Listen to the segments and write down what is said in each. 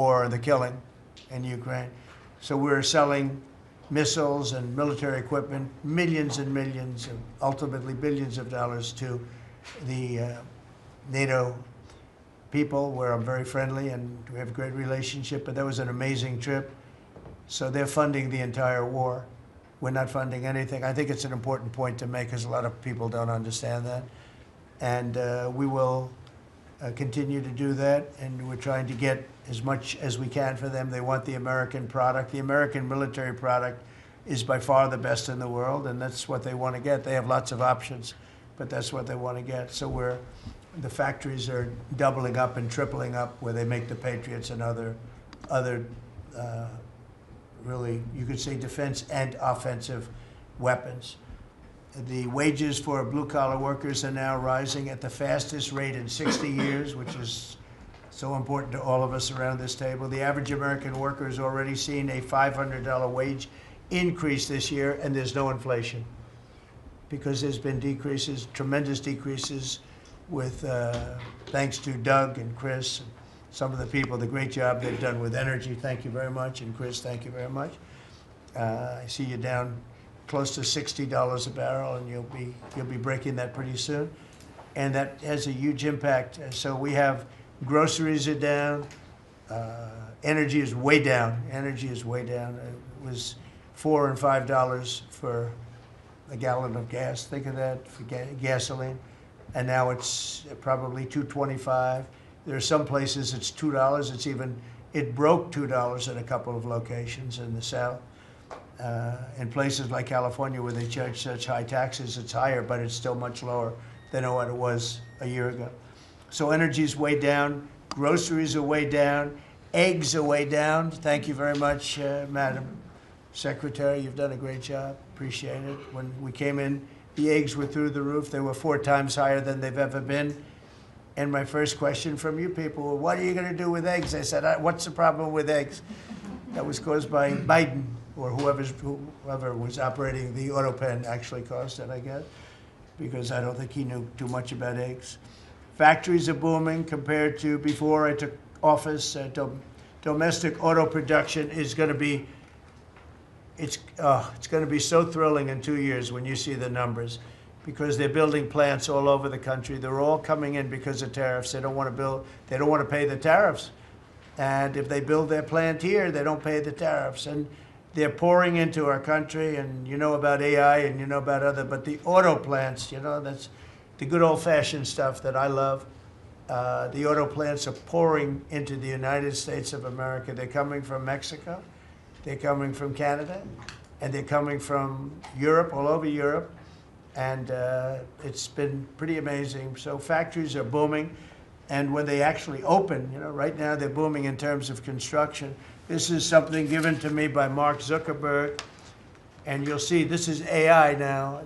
or the killing in Ukraine. So we're selling missiles and military equipment, millions and millions, and ultimately billions of dollars to the NATO people, where I'm very friendly and we have a great relationship, but that was an amazing trip. So they're funding the entire war. We're not funding anything. I think it's an important point to make because a lot of people don't understand that. And we will continue to do that, and we're trying to get as much as we can for them. They want the American product. The American military product is by far the best in the world, and that's what they want to get. They have lots of options, but that's what they want to get. So the factories are doubling up and tripling up where they make the Patriots and other really, you could say, defense and offensive weapons. The wages for blue-collar workers are now rising at the fastest rate in 60 years, which is so important to all of us around this table. The average American worker has already seen a $500 wage increase this year, and there's no inflation because there's been decreases, tremendous decreases, with thanks to Doug and Chris and some of the people, the great job they've done with energy. Thank you very much. And Chris, thank you very much. I see you down close to $60 a barrel, and you'll be breaking that pretty soon. And that has a huge impact. So we have groceries are down. Energy is way down. Energy is way down. It was $4 and $5 for a gallon of gas. Think of that for gasoline. And now it's probably $2.25. There are some places it's $2. It broke $2 in a couple of locations in the South. In places like California where they charge such high taxes, it's higher, but it's still much lower than what it was a year ago. So energy's way down, groceries are way down, eggs are way down. Thank you very much, Madam Secretary. You've done a great job. Appreciate it. When we came in, the eggs were through the roof. They were 4 times higher than they've ever been. And my first question from you people, well, what are you going to do with eggs? I said, what's the problem with eggs? That was caused by Biden, or whoever was operating the auto pen actually caused it, I guess, because I don't think he knew too much about eggs. Factories are booming compared to before I took office. Domestic auto production is going to be, it's going to be so thrilling in 2 years when you see the numbers, because they're building plants all over the country. They're all coming in because of tariffs. They don't want to pay the tariffs. And if they build their plant here, they don't pay the tariffs. And they're pouring into our country, and you know about AI and you know about but the auto plants, that's the good old-fashioned stuff that I love. The auto plants are pouring into the United States of America. They're coming from Mexico, they're coming from Canada, and they're coming from Europe, all over Europe. And it's been pretty amazing. So factories are booming. And when they actually open, right now they're booming in terms of construction. This is something given to me by Mark Zuckerberg. And you'll see this is AI now.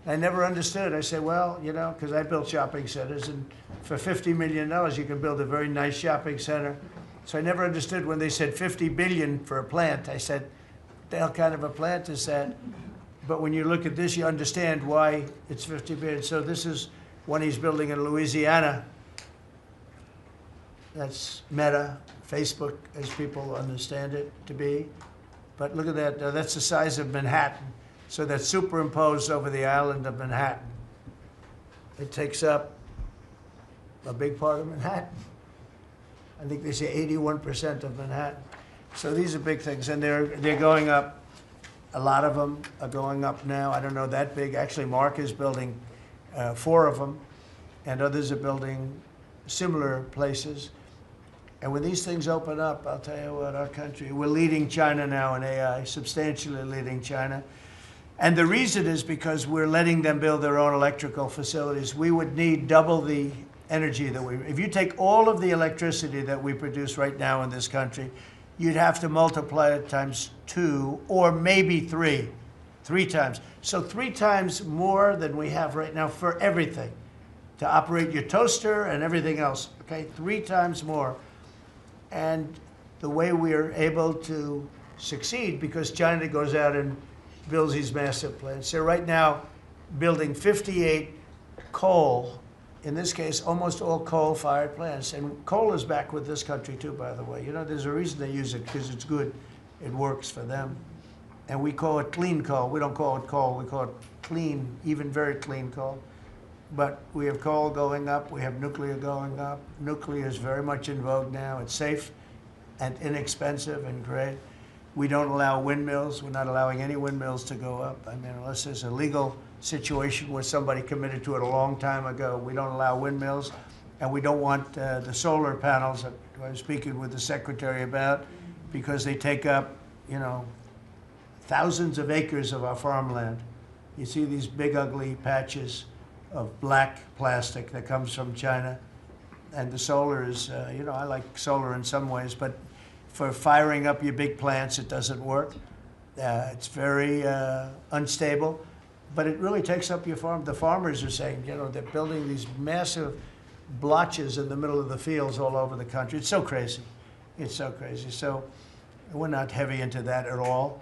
I never understood. I said, well, because I built shopping centers, and for $50 million, you can build a very nice shopping center. So I never understood when they said $50 billion for a plant. I said, what the hell kind of a plant is that? But when you look at this, you understand why it's $50 billion. So this is one he's building in Louisiana. That's Meta, Facebook, as people understand it to be. But look at that. That's the size of Manhattan. So that's superimposed over the island of Manhattan. It takes up a big part of Manhattan. I think they say 81% of Manhattan. So these are big things, and they're going up. A lot of them are going up now. I don't know that big. Actually, Mark is building 4 of them, and others are building similar places. And when these things open up, I'll tell you what, our country, we're leading China now in AI, substantially leading China. And the reason is because we're letting them build their own electrical facilities. We would need double the energy if you take all of the electricity that we produce right now in this country, you'd have to multiply it times 2 or maybe 3 times. So 3 times more than we have right now for everything, to operate your toaster and everything else, okay? 3 times more. And the way we are able to succeed, because China goes out and builds these massive plants. They're right now building 58 coal in this case, almost all coal-fired plants. And coal is back with this country too, by the way. You know, there's a reason they use it, because it's good. It works for them. And we call it clean coal. We don't call it coal. We call it clean, even very clean coal. But we have coal going up. We have nuclear going up. Nuclear is very much in vogue now. It's safe and inexpensive and great. We don't allow windmills. We're not allowing any windmills to go up. I mean, unless there's a legal situation where somebody committed to it a long time ago, we don't allow windmills. And we don't want the solar panels that I was speaking with the secretary about, because they take up, you know, thousands of acres of our farmland. You see these big, ugly patches of black plastic that comes from China. And the solar is, you know, I like solar in some ways, but for firing up your big plants, it doesn't work. It's very unstable, but it really takes up your farm. The farmers are saying, you know, they're building these massive blotches in the middle of the fields all over the country. It's so crazy. It's so crazy. So we're not heavy into that at all.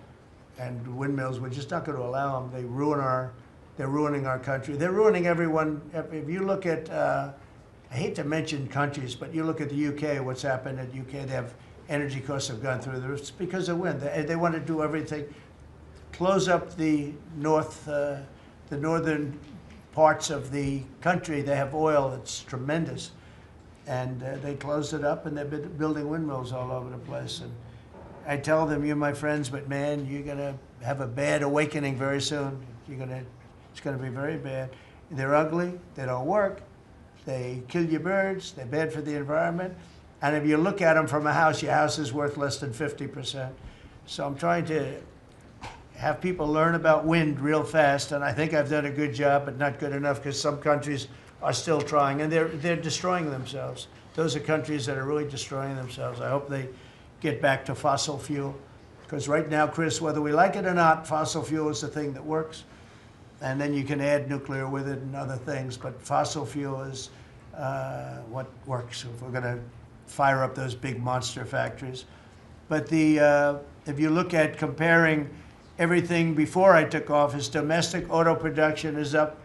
And windmills, we're just not going to allow them. They're ruining our country. They're ruining everyone. If you look at, I hate to mention countries, but you look at the UK, what's happened at UK, they have energy costs have gone through the roof. It's because of wind. They want to do everything, close up the northern parts of the country. They have oil that's tremendous. And they closed it up, and they've been building windmills all over the place. And I tell them, you're my friends, but man, you're going to have a bad awakening very soon. It's going to be very bad. They're ugly. They don't work. They kill your birds. They're bad for the environment. And if you look at them from a house, your house is worth less than 50%. So I'm trying to have people learn about wind real fast, and I think I've done a good job, but not good enough, because some countries are still trying, and they're destroying themselves. Those are countries that are really destroying themselves. I hope they get back to fossil fuel, because right now, Chris, whether we like it or not, fossil fuel is the thing that works, and then you can add nuclear with it and other things, but fossil fuel is what works if we're going to fire up those big monster factories. But if you look at comparing everything before I took office, domestic auto production is up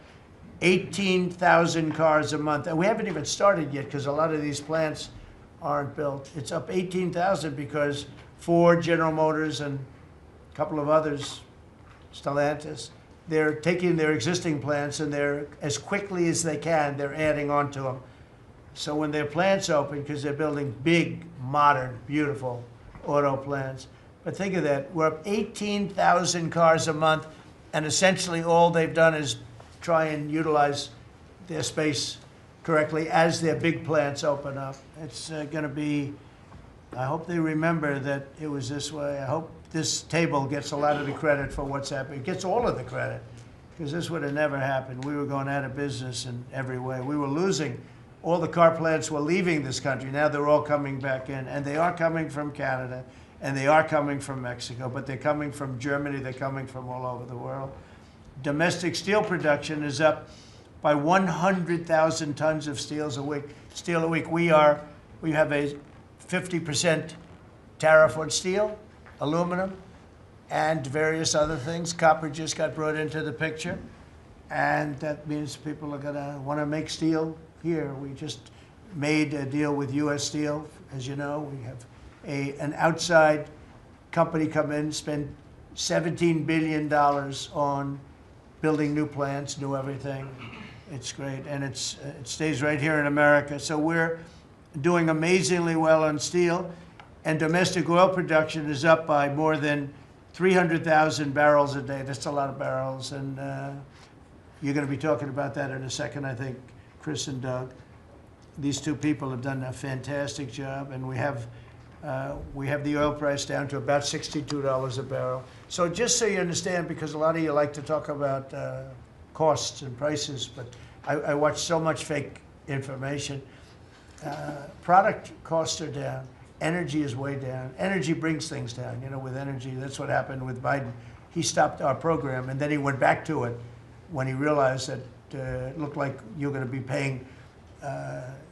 18,000 cars a month. And we haven't even started yet, because a lot of these plants aren't built. It's up 18,000 because Ford, General Motors, and a couple of others, Stellantis, they're taking their existing plants, and they're, as quickly as they can, they're adding on to them. So when their plants open, because they're building big, modern, beautiful auto plants, but think of that, we're up 18,000 cars a month, and essentially all they've done is try and utilize their space correctly as their big plants open up. It's going to be, I hope they remember that it was this way. I hope this table gets a lot of the credit for what's happening. It gets all of the credit, because this would have never happened. We were going out of business in every way. We were losing. All the car plants were leaving this country. Now they're all coming back in, and they are coming from Canada, and they are coming from Mexico, but they're coming from Germany. They're coming from all over the world. Domestic steel production is up by 100,000 tons of steel a week. We have a 50% tariff on steel, aluminum, and various other things. Copper just got brought into the picture, and that means people are going to want to make steel here. We just made a deal with U.S. Steel. As you know, we have an outside company come in, spend $17 billion on building new plants, new everything. It's great, and it stays right here in America. So we're doing amazingly well on steel, and domestic oil production is up by more than 300,000 barrels a day. That's a lot of barrels, and you're going to be talking about that in a second, I think, Chris and Doug. These two people have done a fantastic job, and we have the oil price down to about $62 a barrel. So just so you understand, because a lot of you like to talk about costs and prices, but I watch so much fake information. Product costs are down. Energy is way down. Energy brings things down. You know, with energy, that's what happened with Biden. He stopped our program, and then he went back to it when he realized that it looked like you're going to be paying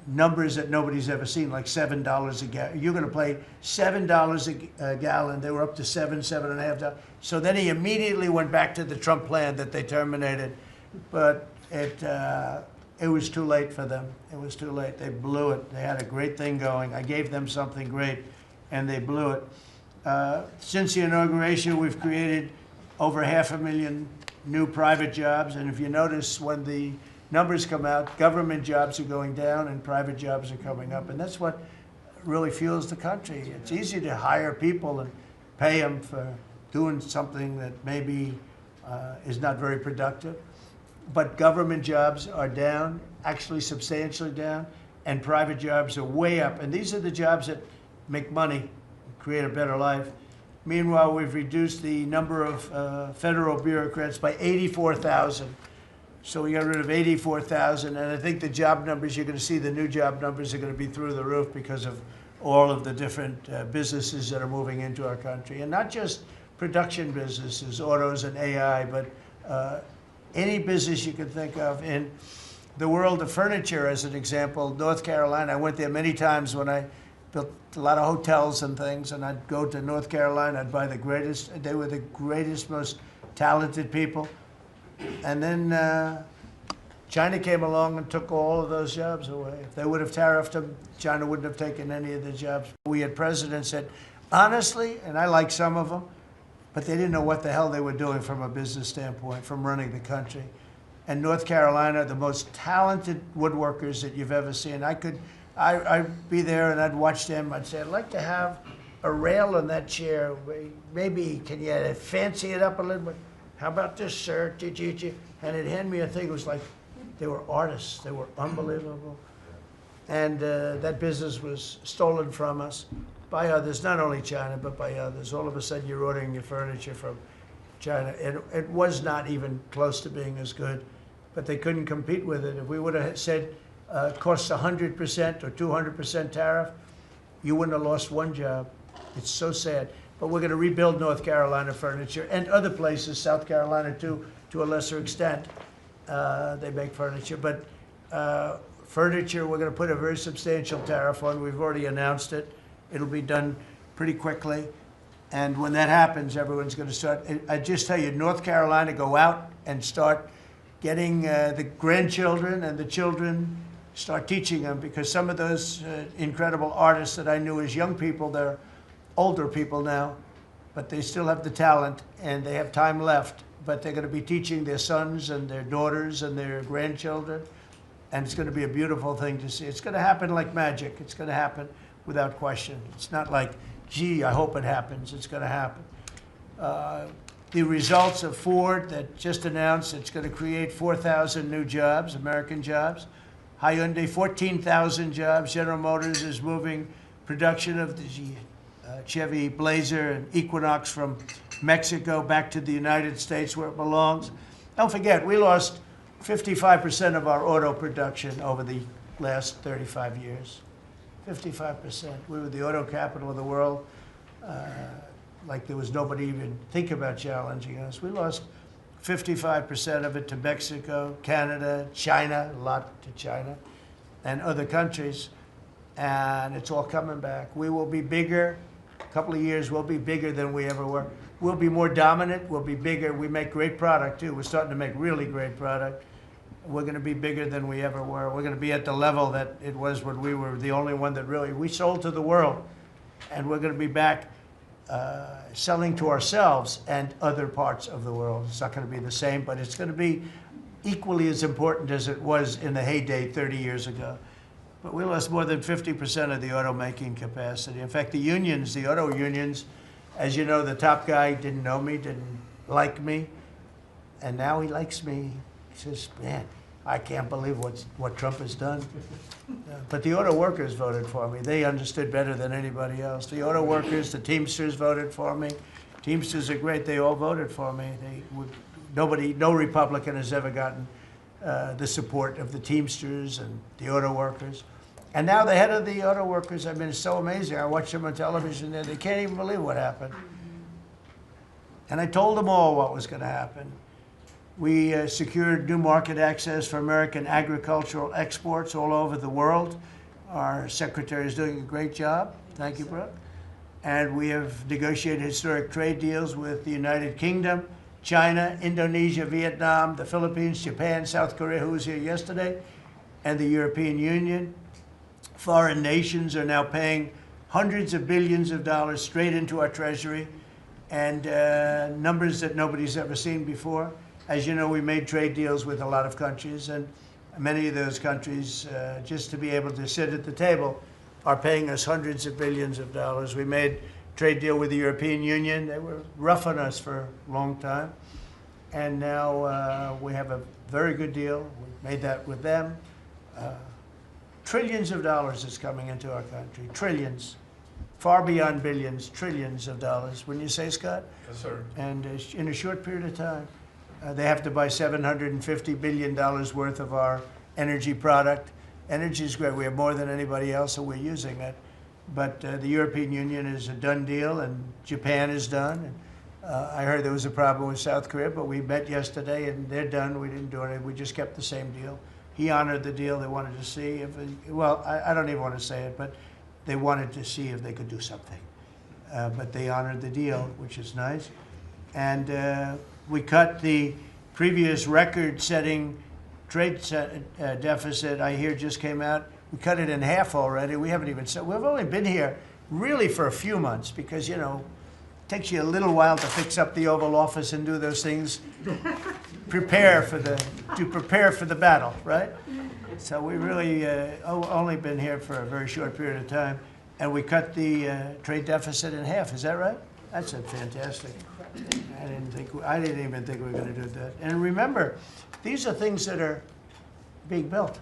numbers that nobody's ever seen, like $7 a gallon. You're going to pay $7 a gallon. They were up to $7.50. So then he immediately went back to the Trump plan that they terminated. But it was too late for them. It was too late. They blew it. They had a great thing going. I gave them something great, and they blew it. Since the inauguration, we've created over 500,000 new private jobs, and if you notice, when the numbers come out, government jobs are going down and private jobs are coming up, and that's what really fuels the country. It's easy to hire people and pay them for doing something that maybe is not very productive, but government jobs are down, actually substantially down, and private jobs are way up, and these are the jobs that make money, create a better life. Meanwhile, we've reduced the number of federal bureaucrats by 84,000. So we got rid of 84,000, and I think the job numbers, you're going to see the new job numbers are going to be through the roof because of all of the different businesses that are moving into our country. And not just production businesses, autos and AI, but any business you can think of. In the world of furniture, as an example, North Carolina, I went there many times when I built a lot of hotels and things, and I'd go to North Carolina, I'd buy the greatest, they were the greatest, most talented people. And then China came along and took all of those jobs away. If they would have tariffed them, China wouldn't have taken any of the jobs. We had presidents that, honestly, and I like some of them, but they didn't know what the hell they were doing from a business standpoint, from running the country. And North Carolina, the most talented woodworkers that you've ever seen. I'd be there and I'd watch them. I'd say, I'd like to have a rail on that chair. Maybe can you fancy it up a little bit? How about this, sir? And they'd hand me a thing. It was like they were artists. They were unbelievable. And that business was stolen from us by others, not only China, but by others. All of a sudden, you're ordering your furniture from China. It was not even close to being as good, but they couldn't compete with it. If we would have said costs 100% or 200% tariff, you wouldn't have lost one job. It's so sad. But we're going to rebuild North Carolina furniture and other places, South Carolina too, to a lesser extent. They make furniture. But furniture, we're going to put a very substantial tariff on. We've already announced it. It'll be done pretty quickly. And when that happens, everyone's going to start. I just tell you, North Carolina, go out and start getting the grandchildren and the children, start teaching them, because some of those incredible artists that I knew as young people, they're older people now, but they still have the talent and they have time left, but they're going to be teaching their sons and their daughters and their grandchildren, and it's going to be a beautiful thing to see. It's going to happen like magic. It's going to happen without question. It's not like, gee, I hope it happens. It's going to happen. The results of Ford that just announced it's going to create 4,000 new jobs, American jobs. Hyundai, 14,000 jobs. General Motors is moving production of the Chevy Blazer and Equinox from Mexico back to the United States where it belongs. Don't forget, we lost 55% of our auto production over the last 35 years. 55%. We were the auto capital of the world. Like there was nobody even think about challenging us. We lost 55% of it to Mexico, Canada, China, a lot to China, and other countries. And it's all coming back. We will be bigger. A couple of years, we'll be bigger than we ever were. We'll be more dominant. We'll be bigger. We make great product, too. We're starting to make really great product. We're going to be bigger than we ever were. We're going to be at the level that it was when we were the only one that really, we sold to the world. And we're going to be back selling to ourselves and other parts of the world. It's not going to be the same, but it's going to be equally as important as it was in the heyday 30 years ago. But we lost more than 50% of the automaking capacity. In fact, the unions, the auto unions, as you know, the top guy didn't know me, didn't like me, and now he likes me. He says, man, I can't believe what Trump has done. But the auto workers voted for me. They understood better than anybody else. The auto workers, the Teamsters voted for me. Teamsters are great. They all voted for me. No Republican has ever gotten the support of the Teamsters and the auto workers. And now the head of the auto workers, I mean, it's so amazing. I watch them on television there. They can't even believe what happened. And I told them all what was going to happen. We secured new market access for American agricultural exports all over the world. Our secretary is doing a great job. Thank you, Brooke. And we have negotiated historic trade deals with the United Kingdom, China, Indonesia, Vietnam, the Philippines, Japan, South Korea, who was here yesterday, and the European Union. Foreign nations are now paying hundreds of billions of dollars straight into our treasury, and numbers that nobody's ever seen before. As you know, we made trade deals with a lot of countries, and many of those countries, just to be able to sit at the table, are paying us hundreds of billions of dollars. We made a trade deal with the European Union. They were rough on us for a long time. And now we have a very good deal. We made that with them. Trillions of dollars is coming into our country. Trillions. Far beyond billions, trillions of dollars. Wouldn't you say, Scott? Yes, sir. And in a short period of time. They have to buy $750 billion worth of our energy product. Energy is great. We have more than anybody else, so we're using it. But the European Union is a done deal, and Japan is done. And, I heard there was a problem with South Korea, but we met yesterday, and they're done. We didn't do anything. We just kept the same deal. He honored the deal. They wanted to see if, well, I don't even want to say it, but they wanted to see if they could do something. But they honored the deal, which is nice. And we cut the previous record-setting trade deficit, I hear just came out. We cut it in half already. We haven't even said, we've only been here really for a few months because, you know, it takes you a little while to fix up the Oval Office and do those things. prepare for the battle, right? So we really only been here for a very short period of time. And we cut the trade deficit in half, is that right? That's a fantastic. I didn't even think we were going to do that. And remember, these are things that are being built.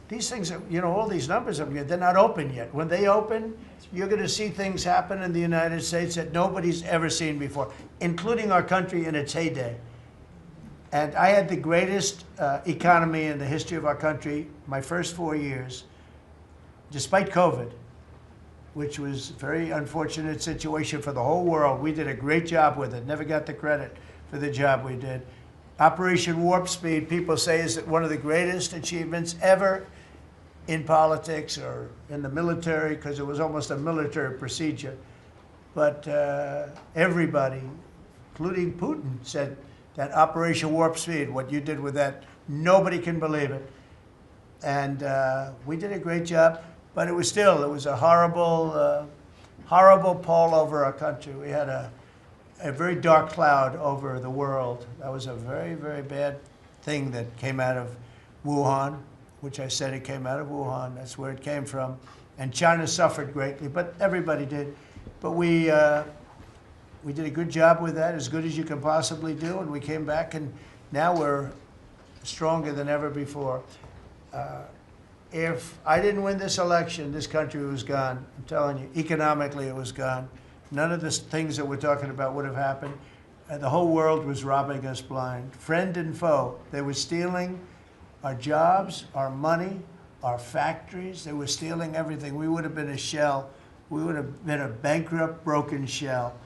These things, are, you know, all these numbers up here, they're not open yet. When they open, you're going to see things happen in the United States that nobody's ever seen before, including our country in its heyday. And I had the greatest economy in the history of our country my first 4 years, despite COVID, which was a very unfortunate situation for the whole world. We did a great job with it, never got the credit for the job we did. Operation Warp Speed, people say, is one of the greatest achievements ever in politics or in the military, because it was almost a military procedure. But everybody, including Putin, said that Operation Warp Speed, what you did with that, nobody can believe it. And we did a great job. But it was a horrible, horrible pall over our country. We had a very dark cloud over the world. That was a very, very bad thing that came out of Wuhan, which I said it came out of Wuhan. That's where it came from. And China suffered greatly, but everybody did. But we did a good job with that, as good as you can possibly do, and we came back, and now we're stronger than ever before. If I didn't win this election, this country was gone. I'm telling you, economically it was gone. None of the things that we're talking about would have happened. The whole world was robbing us blind. Friend and foe. They were stealing our jobs, our money, our factories. They were stealing everything. We would have been a shell. We would have been a bankrupt, broken shell.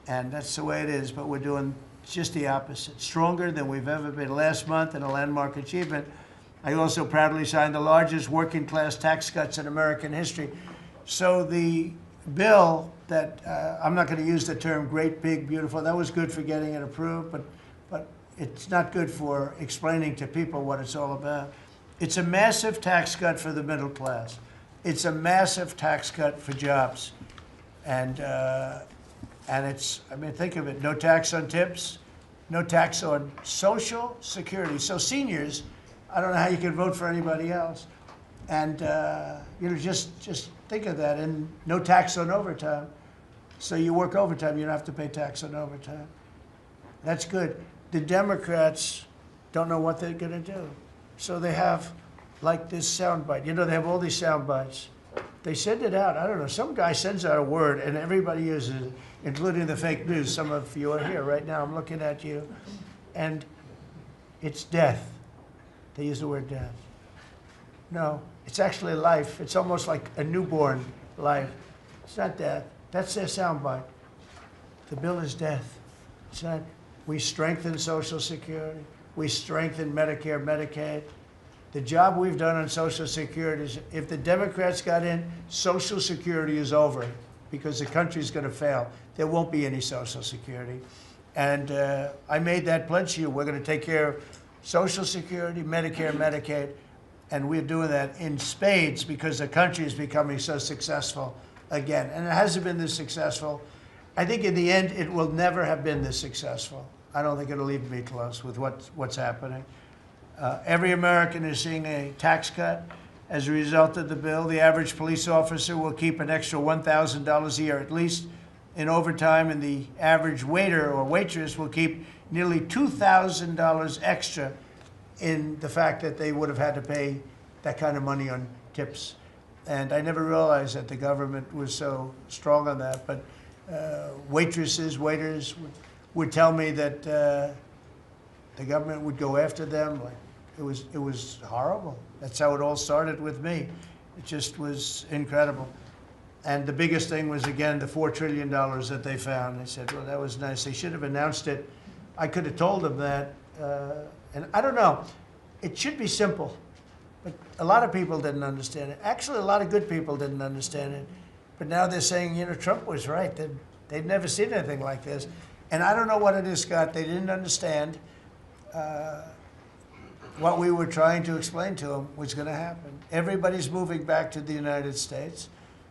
And that's the way it is. But we're doing just the opposite. Stronger than we've ever been. Last month, in a landmark achievement, I also proudly signed the largest working class tax cuts in American history. So the bill that, I'm not going to use the term great, big, beautiful, that was good for getting it approved, but it's not good for explaining to people what it's all about. It's a massive tax cut for the middle class. It's a massive tax cut for jobs. And it's, I mean, think of it, no tax on tips, no tax on Social Security. So seniors, I don't know how you can vote for anybody else. And, you know, just think of that. And no tax on overtime. So you work overtime, you don't have to pay tax on overtime. That's good. The Democrats don't know what they're going to do. So they have, like, this soundbite. You know, they have all these sound bites. They send it out. I don't know. Some guy sends out a word, and everybody uses it, including the fake news. Some of you are here right now. I'm looking at you. And it's death. They use the word death. No, it's actually life. It's almost like a newborn life. It's not death. That's their soundbite. The bill is death. It's not. We strengthen Social Security. We strengthen Medicare, Medicaid. The job we've done on Social Security is, if the Democrats got in, Social Security is over because the country's going to fail. There won't be any Social Security. And I made that pledge to you. We're going to take care of Social Security, Medicare, Medicaid. And we're doing that in spades because the country is becoming so successful again. And it hasn't been this successful. I think in the end, it will never have been this successful. I don't think it'll even be close with what's happening. Every American is seeing a tax cut as a result of the bill. The average police officer will keep an extra $1,000 a year at least in overtime, and the average waiter or waitress will keep nearly $2,000 extra in the fact that they would have had to pay that kind of money on tips. And I never realized that the government was so strong on that. But waitresses, waiters would tell me that the government would go after them. Like it was horrible. That's how it all started with me. It just was incredible. And the biggest thing was, again, the $4 trillion that they found. They said, well, that was nice. They should have announced it. I could have told them that. And I don't know. It should be simple. But a lot of people didn't understand it. Actually, a lot of good people didn't understand it. But now they're saying, you know, Trump was right. They'd never seen anything like this. And I don't know what it is, Scott. They didn't understand what we were trying to explain to them was going to happen. Everybody's moving back to the United States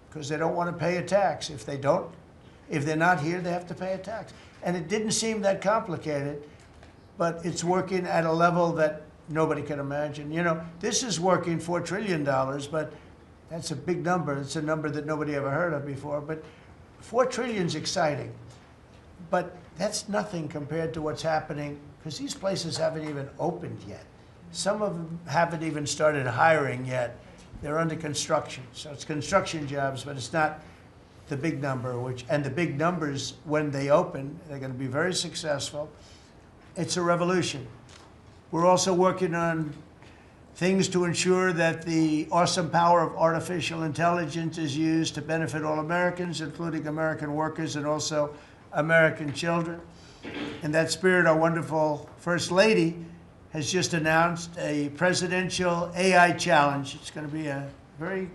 because they don't want to pay a tax. If they're not here, they have to pay a tax. And it didn't seem that complicated, but it's working at a level that nobody can imagine. You know, this is working $4 trillion, but that's a big number. It's a number that nobody ever heard of before. But $4 trillion is exciting. But that's nothing compared to what's happening, because these places haven't even opened yet. Some of them haven't even started hiring yet. They're under construction. So it's construction jobs, but it's not the big number, and the big numbers, when they open, they're going to be very successful. It's a revolution. We're also working on things to ensure that the awesome power of artificial intelligence is used to benefit all Americans, including American workers and also American children. In that spirit, our wonderful First Lady has just announced a presidential AI challenge. It's going to be a very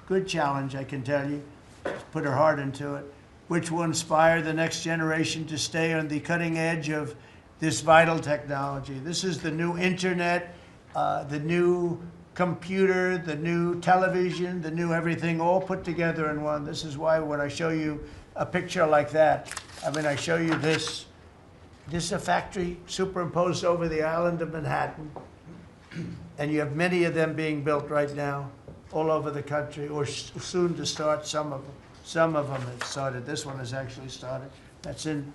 good challenge, I can tell you. She's put her heart into it, which will inspire the next generation to stay on the cutting edge of this vital technology. This is the new internet, the new computer, the new television, the new everything, all put together in one. This is why when I show you a picture like that, I mean, I show you this. This is a factory superimposed over the island of Manhattan, and you have many of them being built right now all over the country, or soon to start. Some of them have started. This one has actually started. That's in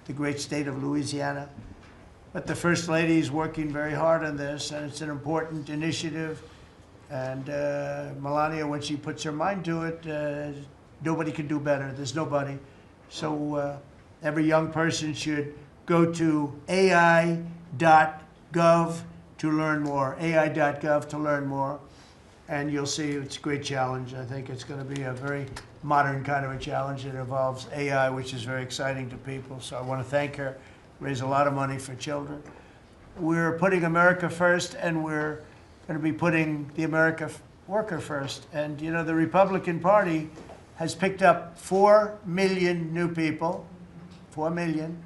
the great state of Louisiana. But the First Lady is working very hard on this, and it's an important initiative. And Melania, when she puts her mind to it, nobody can do better. There's nobody. So every young person should go to AI.gov to learn more, AI.gov to learn more. And you'll see it's a great challenge. I think it's going to be a very modern kind of a challenge that involves AI, which is very exciting to people. So I want to thank her, raise a lot of money for children. We're putting America first, and we're going to be putting the American worker first. And, you know, the Republican Party has picked up 4 million new people, 4 million.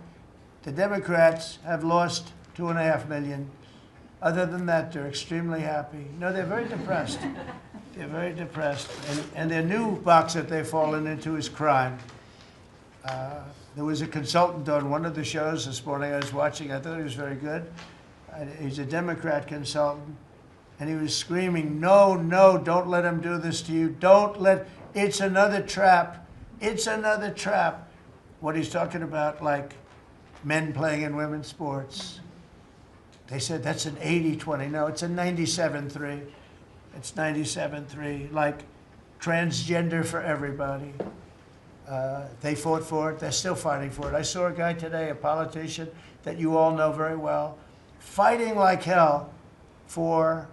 The Democrats have lost 2.5 million. Other than that, they're extremely happy. No, they're very depressed. They're very depressed. And their new box that they've fallen into is crime. There was a consultant on one of the shows this morning I was watching. I thought he was very good. He's a Democrat consultant. And he was screaming, no, no, don't let him do this to you. Don't let, it's another trap. It's another trap. What he's talking about, like men playing in women's sports. They said that's an 80-20. No, it's a 97-3. It's 97-3. Like transgender for everybody. They fought for it. They're still fighting for it. I saw a guy today, a politician that you all know very well, fighting like hell for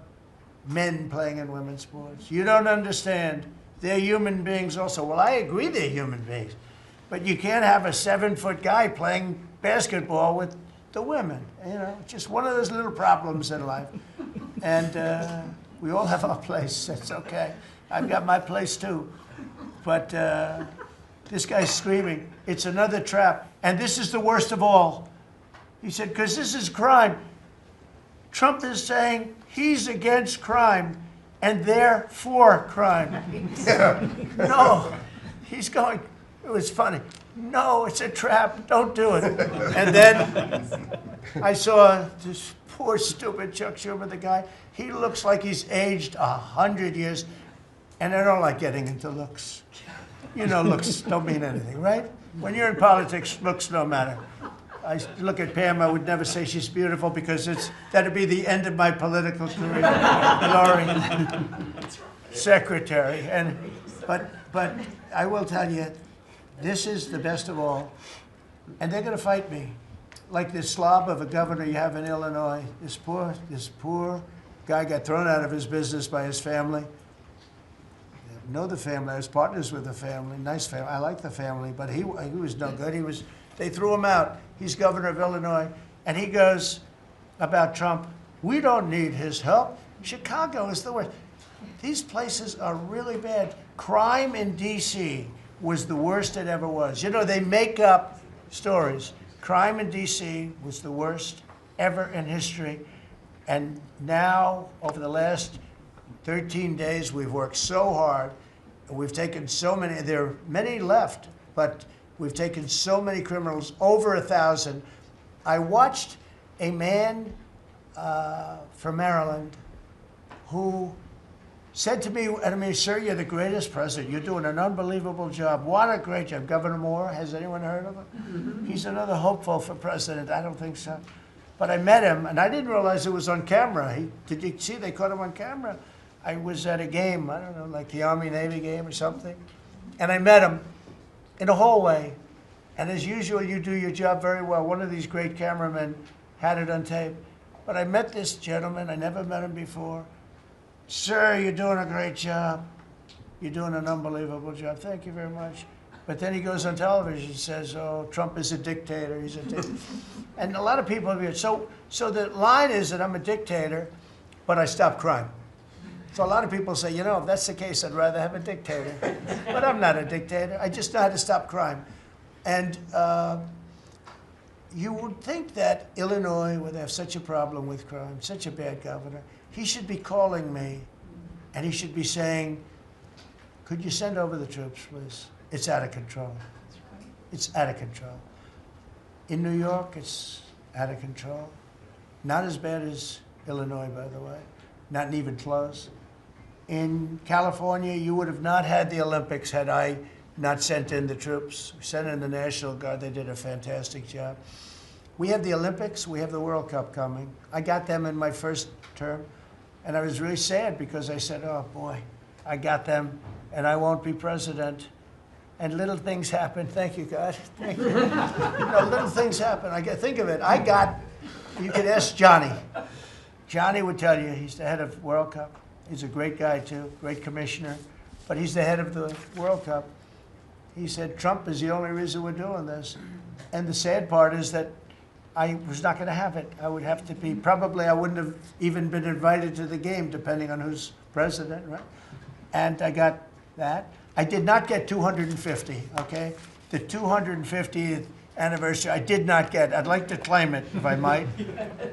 men playing in women's sports. You don't understand. They're human beings also. Well, I agree they're human beings. But you can't have a 7-foot guy playing basketball with the women. You know, just one of those little problems in life. And we all have our place. That's okay. I've got my place too. But this guy's screaming, it's another trap. And this is the worst of all. He said, because this is crime. Trump is saying he's against crime. and they're for crime. No, he's going, it was funny. No, it's a trap, don't do it. And then I saw this poor, stupid Chuck Schumer, the guy. He looks like he's aged 100 years, and I don't like getting into looks. You know, looks don't mean anything, right? When you're in politics, looks don't matter. I look at Pam, I would never say she's beautiful because that'd be the end of my political career. Laurie, secretary. But I will tell you, this is the best of all. And they're going to fight me. Like this slob of a governor you have in Illinois. This poor guy got thrown out of his business by his family. I know the family. I was partners with the family. Nice family. I like the family, but he was no good. They threw him out. He's governor of Illinois, and he goes about Trump, we don't need his help. Chicago is the worst. These places are really bad. Crime in D.C. was the worst it ever was. You know, they make up stories. Crime in D.C. was the worst ever in history. And now, over the last 13 days, we've worked so hard. And we've taken so many, there are many left, but we've taken so many criminals, over 1,000. I watched a man from Maryland who said to me, I mean, sir, you're the greatest president. You're doing an unbelievable job. What a great job. Governor Moore, has anyone heard of him? Mm-hmm. He's another hopeful for president. I don't think so. But I met him, and I didn't realize it was on camera. Did you see they caught him on camera? I was at a game, I don't know, like the Army-Navy game or something. And I met him in a hallway. And as usual, you do your job very well. One of these great cameramen had it on tape. But I met this gentleman. I never met him before. Sir, you're doing a great job. You're doing an unbelievable job. Thank you very much. But then he goes on television and says, oh, Trump is a dictator. He's a dictator. And a lot of people have so the line is that I'm a dictator, but I stop crime. So a lot of people say, you know, if that's the case, I'd rather have a dictator. But I'm not a dictator. I just know how to stop crime. And you would think that Illinois would have such a problem with crime, such a bad governor. He should be calling me, and he should be saying, could you send over the troops, please? It's out of control. It's out of control. In New York, it's out of control. Not as bad as Illinois, by the way. Not even close. In California, you would have not had the Olympics had I not sent in the troops. We sent in the National Guard. They did a fantastic job. We have the Olympics. We have the World Cup coming. I got them in my first term, and I was really sad because I said, oh, boy, I got them, and I won't be president. And little things happen. Thank you, God. Thank you. Little things happen. Think of it. You could ask Johnny. Johnny would tell you he's the head of World Cup. He's a great guy, too, great commissioner. But he's the head of the World Cup. He said, Trump is the only reason we're doing this. And the sad part is that I was not going to have it. I would have to be, probably I wouldn't have even been invited to the game, depending on who's president, right? And I got that. I did not get 250, okay? The 250th anniversary, I did not get. I'd like to claim it, if I might,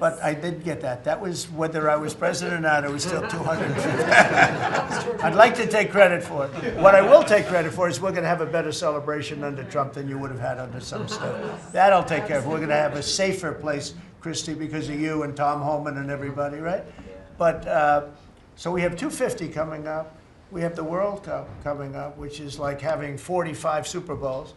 but I did get that. That was whether I was president or not, it was still 250. I'd like to take credit for it. What I will take credit for is we're going to have a better celebration under Trump than you would have had under some stuff. That I'll take care of. We're going to have a safer place, Christy, because of you and Tom Homan and everybody, right? But, so we have 250 coming up. We have the World Cup coming up, which is like having 45 Super Bowls.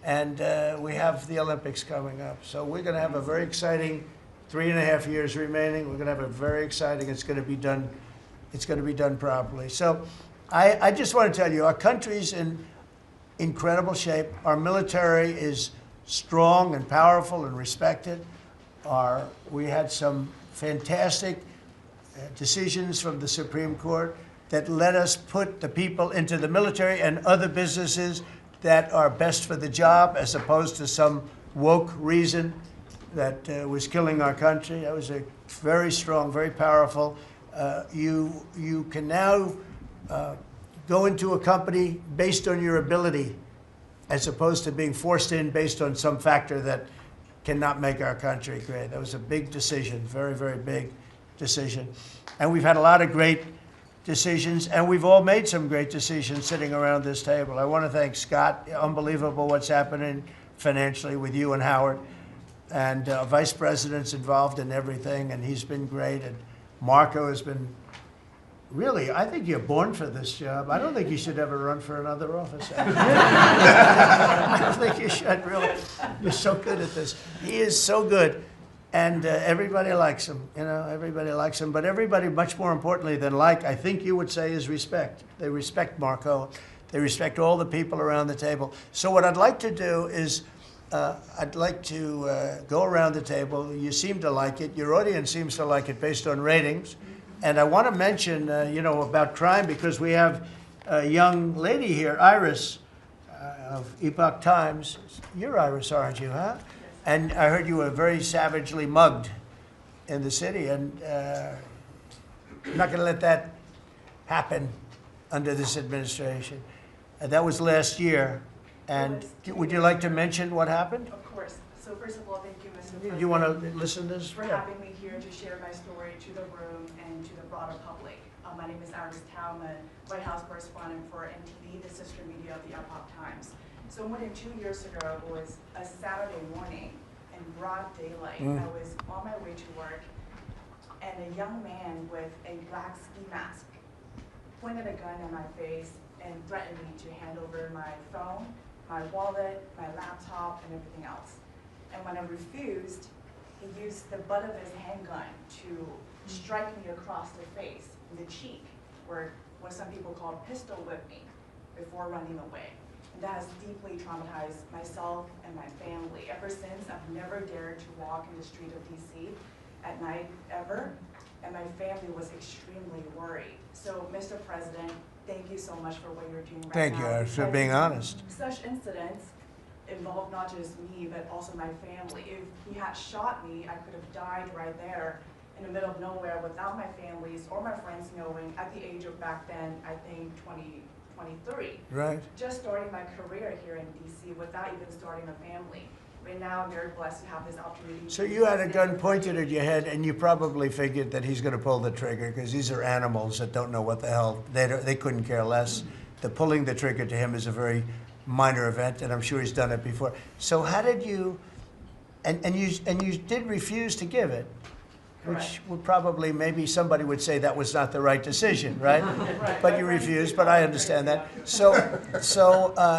And we have the Olympics coming up. So we're going to have a very exciting 3.5 years remaining. We're going to have a very exciting, it's going to be done properly. So I just want to tell you, our country's in incredible shape. Our military is strong and powerful and respected. We had some fantastic decisions from the Supreme Court that let us put the people into the military and other businesses that are best for the job, as opposed to some woke reason that was killing our country. That was a very strong, very powerful. You can now go into a company based on your ability, as opposed to being forced in based on some factor that cannot make our country great. That was a big decision, very, very big decision. And we've had a lot of great decisions, and we've all made some great decisions sitting around this table. I want to thank Scott. Unbelievable what's happening financially with you and Howard. And Vice President's involved in everything, and he's been great. And Marco has been, really, I think you're born for this job. I don't think you should ever run for another office. I don't think you should, really. You're so good at this. He is so good. And everybody likes him, you know, everybody likes him. But everybody, much more importantly than like, I think you would say, is respect. They respect Marco. They respect all the people around the table. So what I'd like to do is, I'd like to go around the table. You seem to like it. Your audience seems to like it based on ratings. And I want to mention, you know, about crime, because we have a young lady here, Iris, of Epoch Times. You're Iris, aren't you, huh? And I heard you were very savagely mugged in the city, and I'm not going to let that happen under this administration. That was last year. And would you like to mention what happened? Of course. So first of all, thank you, Mr. President. Do you want to listen to this? For having me here to share my story to the room and to the broader public. My name is Iris Tao. I'm a White House correspondent for NTV, the sister media of the Epoch Times. So more than 2 years ago, it was a Saturday morning in broad daylight. I was on my way to work, and a young man with a black ski mask pointed a gun at my face and threatened me to hand over my phone, my wallet, my laptop, and everything else. And when I refused, he used the butt of his handgun to strike me across the face, in the cheek, or what some people call pistol whip me, before running away. And that has deeply traumatized myself and my family. Ever since, I've never dared to walk in the street of DC at night, ever, and my family was extremely worried. So, Mr. President, thank you so much for what you're doing right now. Thank you, Iris, for being honest. Such incidents involve not just me, but also my family. If he had shot me, I could have died right there in the middle of nowhere without my families or my friends knowing at the age of back then, I think 23. Right. Just starting my career here in DC without even starting a family. Right now, I'm very blessed to have this opportunity. So you had a gun pointed at your head, and you probably figured that he's going to pull the trigger, because these are animals that don't know what the hell, they couldn't care less. The pulling the trigger to him is a very minor event, and I'm sure he's done it before. So how did you, and you did refuse to give it, which Correct. would probably, maybe somebody would say that was not the right decision, right? Right. But you refused, but I understand that. So,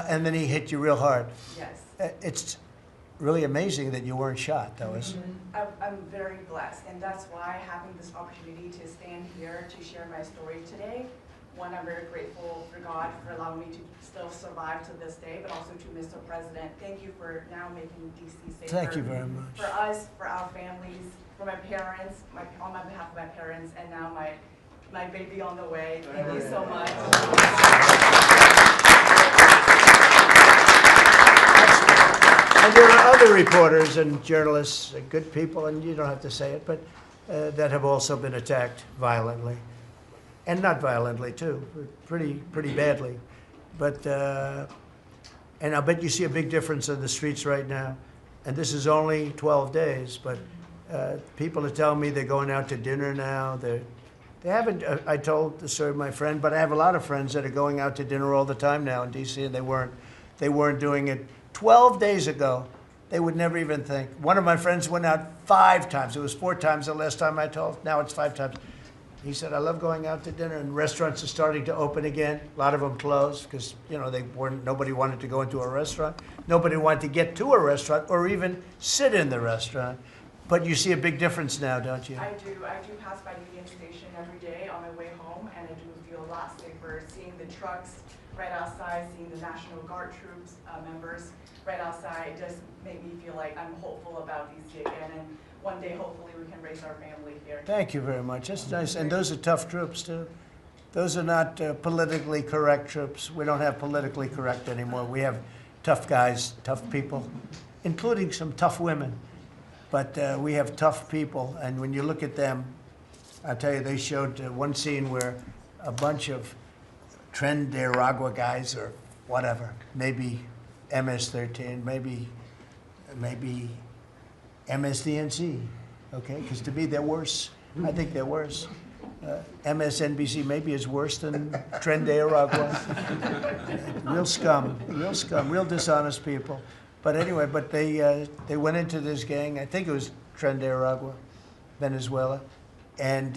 and then he hit you real hard. Yes. It's really amazing that you weren't shot, though. I'm very blessed, and that's why having this opportunity to stand here to share my story today. One, I'm very grateful for God for allowing me to still survive to this day, but also to Mr. President. Thank you for now making DC safer. Thank you very much. For us, for our families, for my parents, on my behalf of my parents, and now my baby on the way. Thank you so much. And there are other reporters and journalists, good people, and you don't have to say it, but that have also been attacked violently. And not violently, too, pretty badly. But, and I bet you see a big difference in the streets right now. And this is only 12 days, but people are telling me they're going out to dinner now. They haven't, I told the story of my friend, but I have a lot of friends that are going out to dinner all the time now in D.C., and they weren't doing it 12 days ago. They would never even think. One of my friends went out 5 times. It was 4 times the last time I told. Now it's 5 times. He said, I love going out to dinner, and restaurants are starting to open again. A lot of them closed because, you know, nobody wanted to go into a restaurant. Nobody wanted to get to a restaurant or even sit in the restaurant. But you see a big difference now, don't you? I do pass by Union Station every day on my way home, and I do feel a lot safer seeing the trucks right outside, seeing the National Guard troops members right outside. It does make me feel like I'm hopeful about DC again, and one day hopefully we can raise our family here. Thank you very much. That's nice. And those are tough troops, too. Those are not politically correct troops. We don't have politically correct anymore. We have tough guys, tough people, including some tough women. But we have tough people, and when you look at them, I tell you, they showed one scene where a bunch of Trinidad guys or whatever, maybe MS-13, maybe MSDNC, okay? Because to me, they're worse. I think they're worse. MSNBC maybe is worse than Tren de Aragua. Real scum, real dishonest people. But anyway, but they went into this gang, I think it was Tren de Aragua, Venezuela, and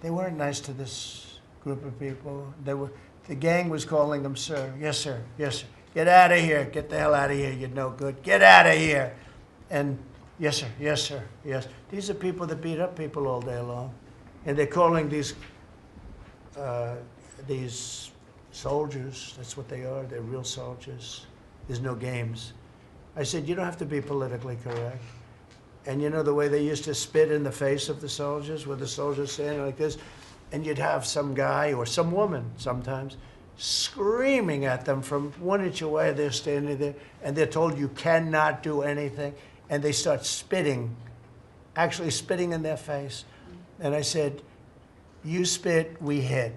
they weren't nice to this group of people. The gang was calling them sir. Yes, sir. Yes, sir. Get out of here. Get the hell out of here. You're no good. Get out of here. And yes, sir. Yes, sir. Yes. These are people that beat up people all day long. And they're calling these soldiers, that's what they are. They're real soldiers. There's no games. I said, you don't have to be politically correct. And you know the way they used to spit in the face of the soldiers, with the soldiers standing like this? And you'd have some guy or some woman sometimes screaming at them from 1 inch away. They're standing there and they're told you cannot do anything. And they start spitting, actually spitting in their face. And I said, you spit, we hit.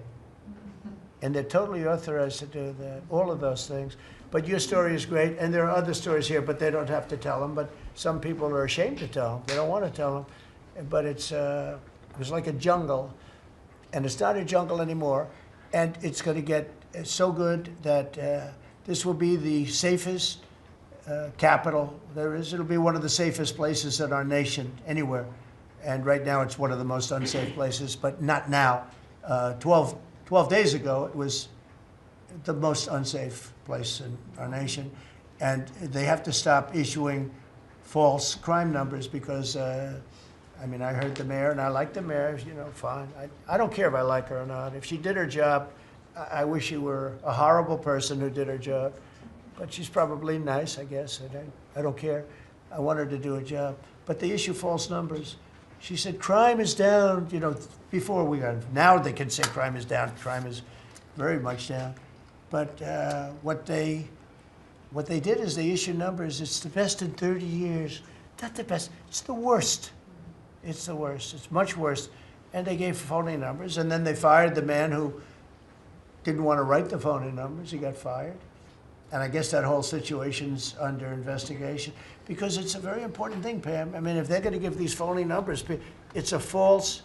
And they're totally authorized to do that, all of those things. But your story is great, and there are other stories here, but they don't have to tell them. But some people are ashamed to tell them. They don't want to tell them. But it was like a jungle, and it's not a jungle anymore. And it's going to get so good that this will be the safest capital there is. It'll be one of the safest places in our nation, anywhere. And right now it's one of the most unsafe places, but not now. 12 days ago, it was the most unsafe place in our nation. And they have to stop issuing false crime numbers because, I mean, I heard the mayor, and I like the mayor, you know, fine. I don't care if I like her or not. If she did her job, I wish she were a horrible person who did her job. But she's probably nice, I guess. I don't care. I want her to do her job. But they issue false numbers. She said, crime is down, you know, before we got, now they can say crime is down. Crime is very much down. But what they did is they issued numbers. It's the best in 30 years. Not the best. It's the worst. It's the worst. It's much worse. And they gave phony numbers. And then they fired the man who didn't want to write the phony numbers. He got fired. And I guess that whole situation's under investigation because it's a very important thing, Pam. I mean, if they're going to give these phony numbers, it's a false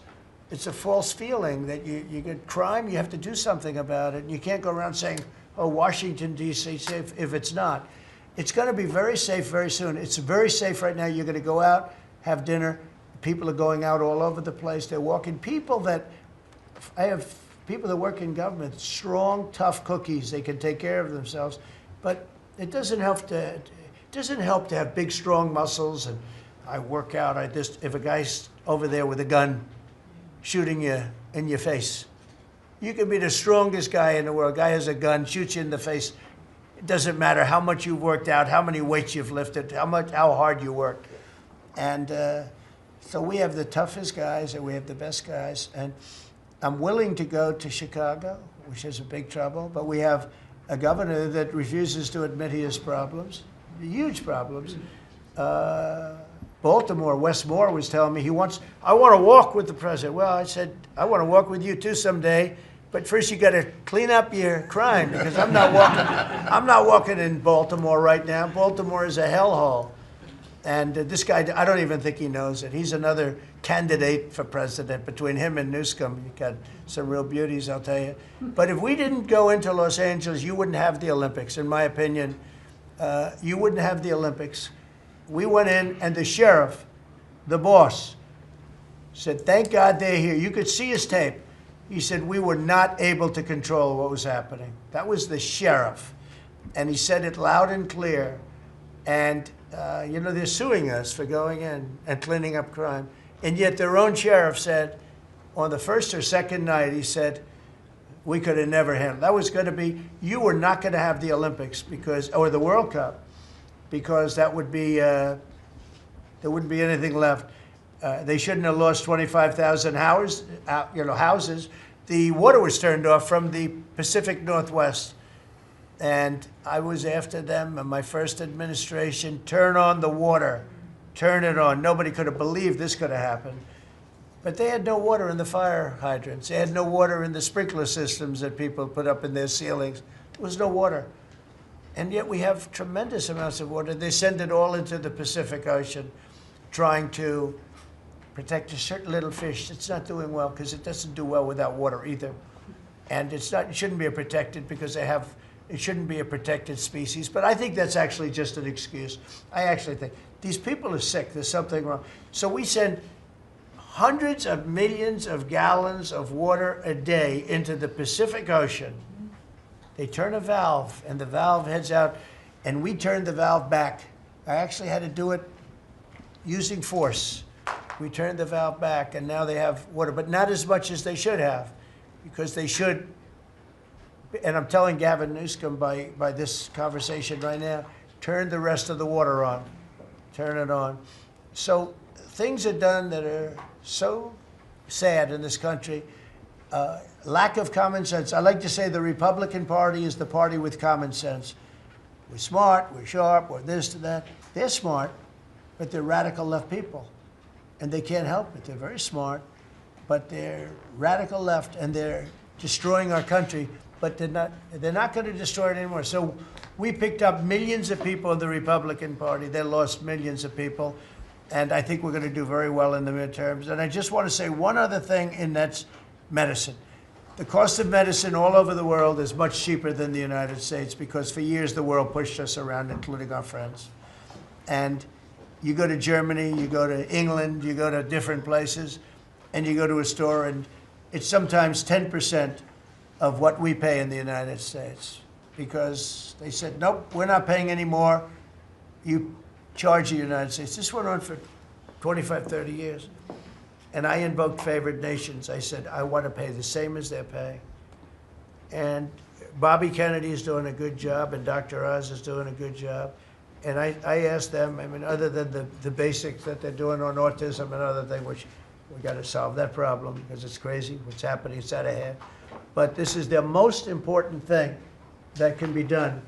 feeling that you get crime, you have to do something about it. And you can't go around saying, oh, Washington, D.C. safe, if it's not. It's going to be very safe very soon. It's very safe right now. You're going to go out, have dinner. People are going out all over the place. They're walking. I have people that work in government, strong, tough cookies. They can take care of themselves. But it doesn't help to have big, strong muscles. And I work out. If a guy's over there with a gun shooting you in your face, you can be the strongest guy in the world. A guy has a gun, shoots you in the face. It doesn't matter how much you've worked out, how many weights you've lifted, how hard you work. And so we have the toughest guys and we have the best guys. And I'm willing to go to Chicago, which is a big trouble, but we have a governor that refuses to admit he has problems, huge problems. Baltimore, Wes Moore was telling me I want to walk with the president. Well, I said, I want to walk with you too someday, but first you got to clean up your crime because I'm not walking in Baltimore right now. Baltimore is a hellhole. And this guy, I don't even think he knows it. He's another candidate for president. Between him and Newsom, you got some real beauties, I'll tell you. But if we didn't go into Los Angeles, you wouldn't have the Olympics, in my opinion. You wouldn't have the Olympics. We went in, and the sheriff, the boss, said, thank God they're here. You could see his tape. He said, we were not able to control what was happening. That was the sheriff. And he said it loud and clear. And you know, they're suing us for going in and cleaning up crime. And yet their own sheriff said, on the first or second night, he said, we could have never handled. That was going to be, you were not going to have the Olympics or the World Cup, because that would be, there wouldn't be anything left. They shouldn't have lost 25,000 houses. The water was turned off from the Pacific Northwest. And I was after them in my first administration, turn on the water, turn it on. Nobody could have believed this could have happened. But they had no water in the fire hydrants. They had no water in the sprinkler systems that people put up in their ceilings. There was no water. And yet we have tremendous amounts of water. They send it all into the Pacific Ocean, trying to protect a certain little fish that's not doing well because it doesn't do well without water either. And it shouldn't be a protected because it shouldn't be a protected species. But I think that's actually just an excuse. I actually think these people are sick. There's something wrong. So we send hundreds of millions of gallons of water a day into the Pacific Ocean. They turn a valve, and the valve heads out, and we turn the valve back. I actually had to do it using force. We turned the valve back, and now they have water, but not as much as they should have, because they should, and I'm telling Gavin Newsom by this conversation right now, turn the rest of the water on. Turn it on. So things are done that are so sad in this country. Lack of common sense. I like to say the Republican Party is the party with common sense. We're smart, we're sharp, we're this, that. They're smart, but they're radical left people. And they can't help it. They're very smart, but they're radical left, and they're destroying our country, but they're not going to destroy it anymore. So we picked up millions of people in the Republican Party. They lost millions of people, and I think we're going to do very well in the midterms. And I just want to say one other thing, and that's medicine. The cost of medicine all over the world is much cheaper than the United States because for years the world pushed us around, including our friends. And you go to Germany, you go to England, you go to different places, and you go to a store, and it's sometimes 10% of what we pay in the United States because they said, nope, we're not paying any more. You charge the United States. This went on for 25, 30 years. And I invoked favored nations. I said, I want to pay the same as they're paying. And Bobby Kennedy is doing a good job, and Dr. Oz is doing a good job. And I asked them, I mean, other than the basics that they're doing on autism and other things, which we got to solve that problem because it's crazy what's happening, it's out of hand. But this is the most important thing that can be done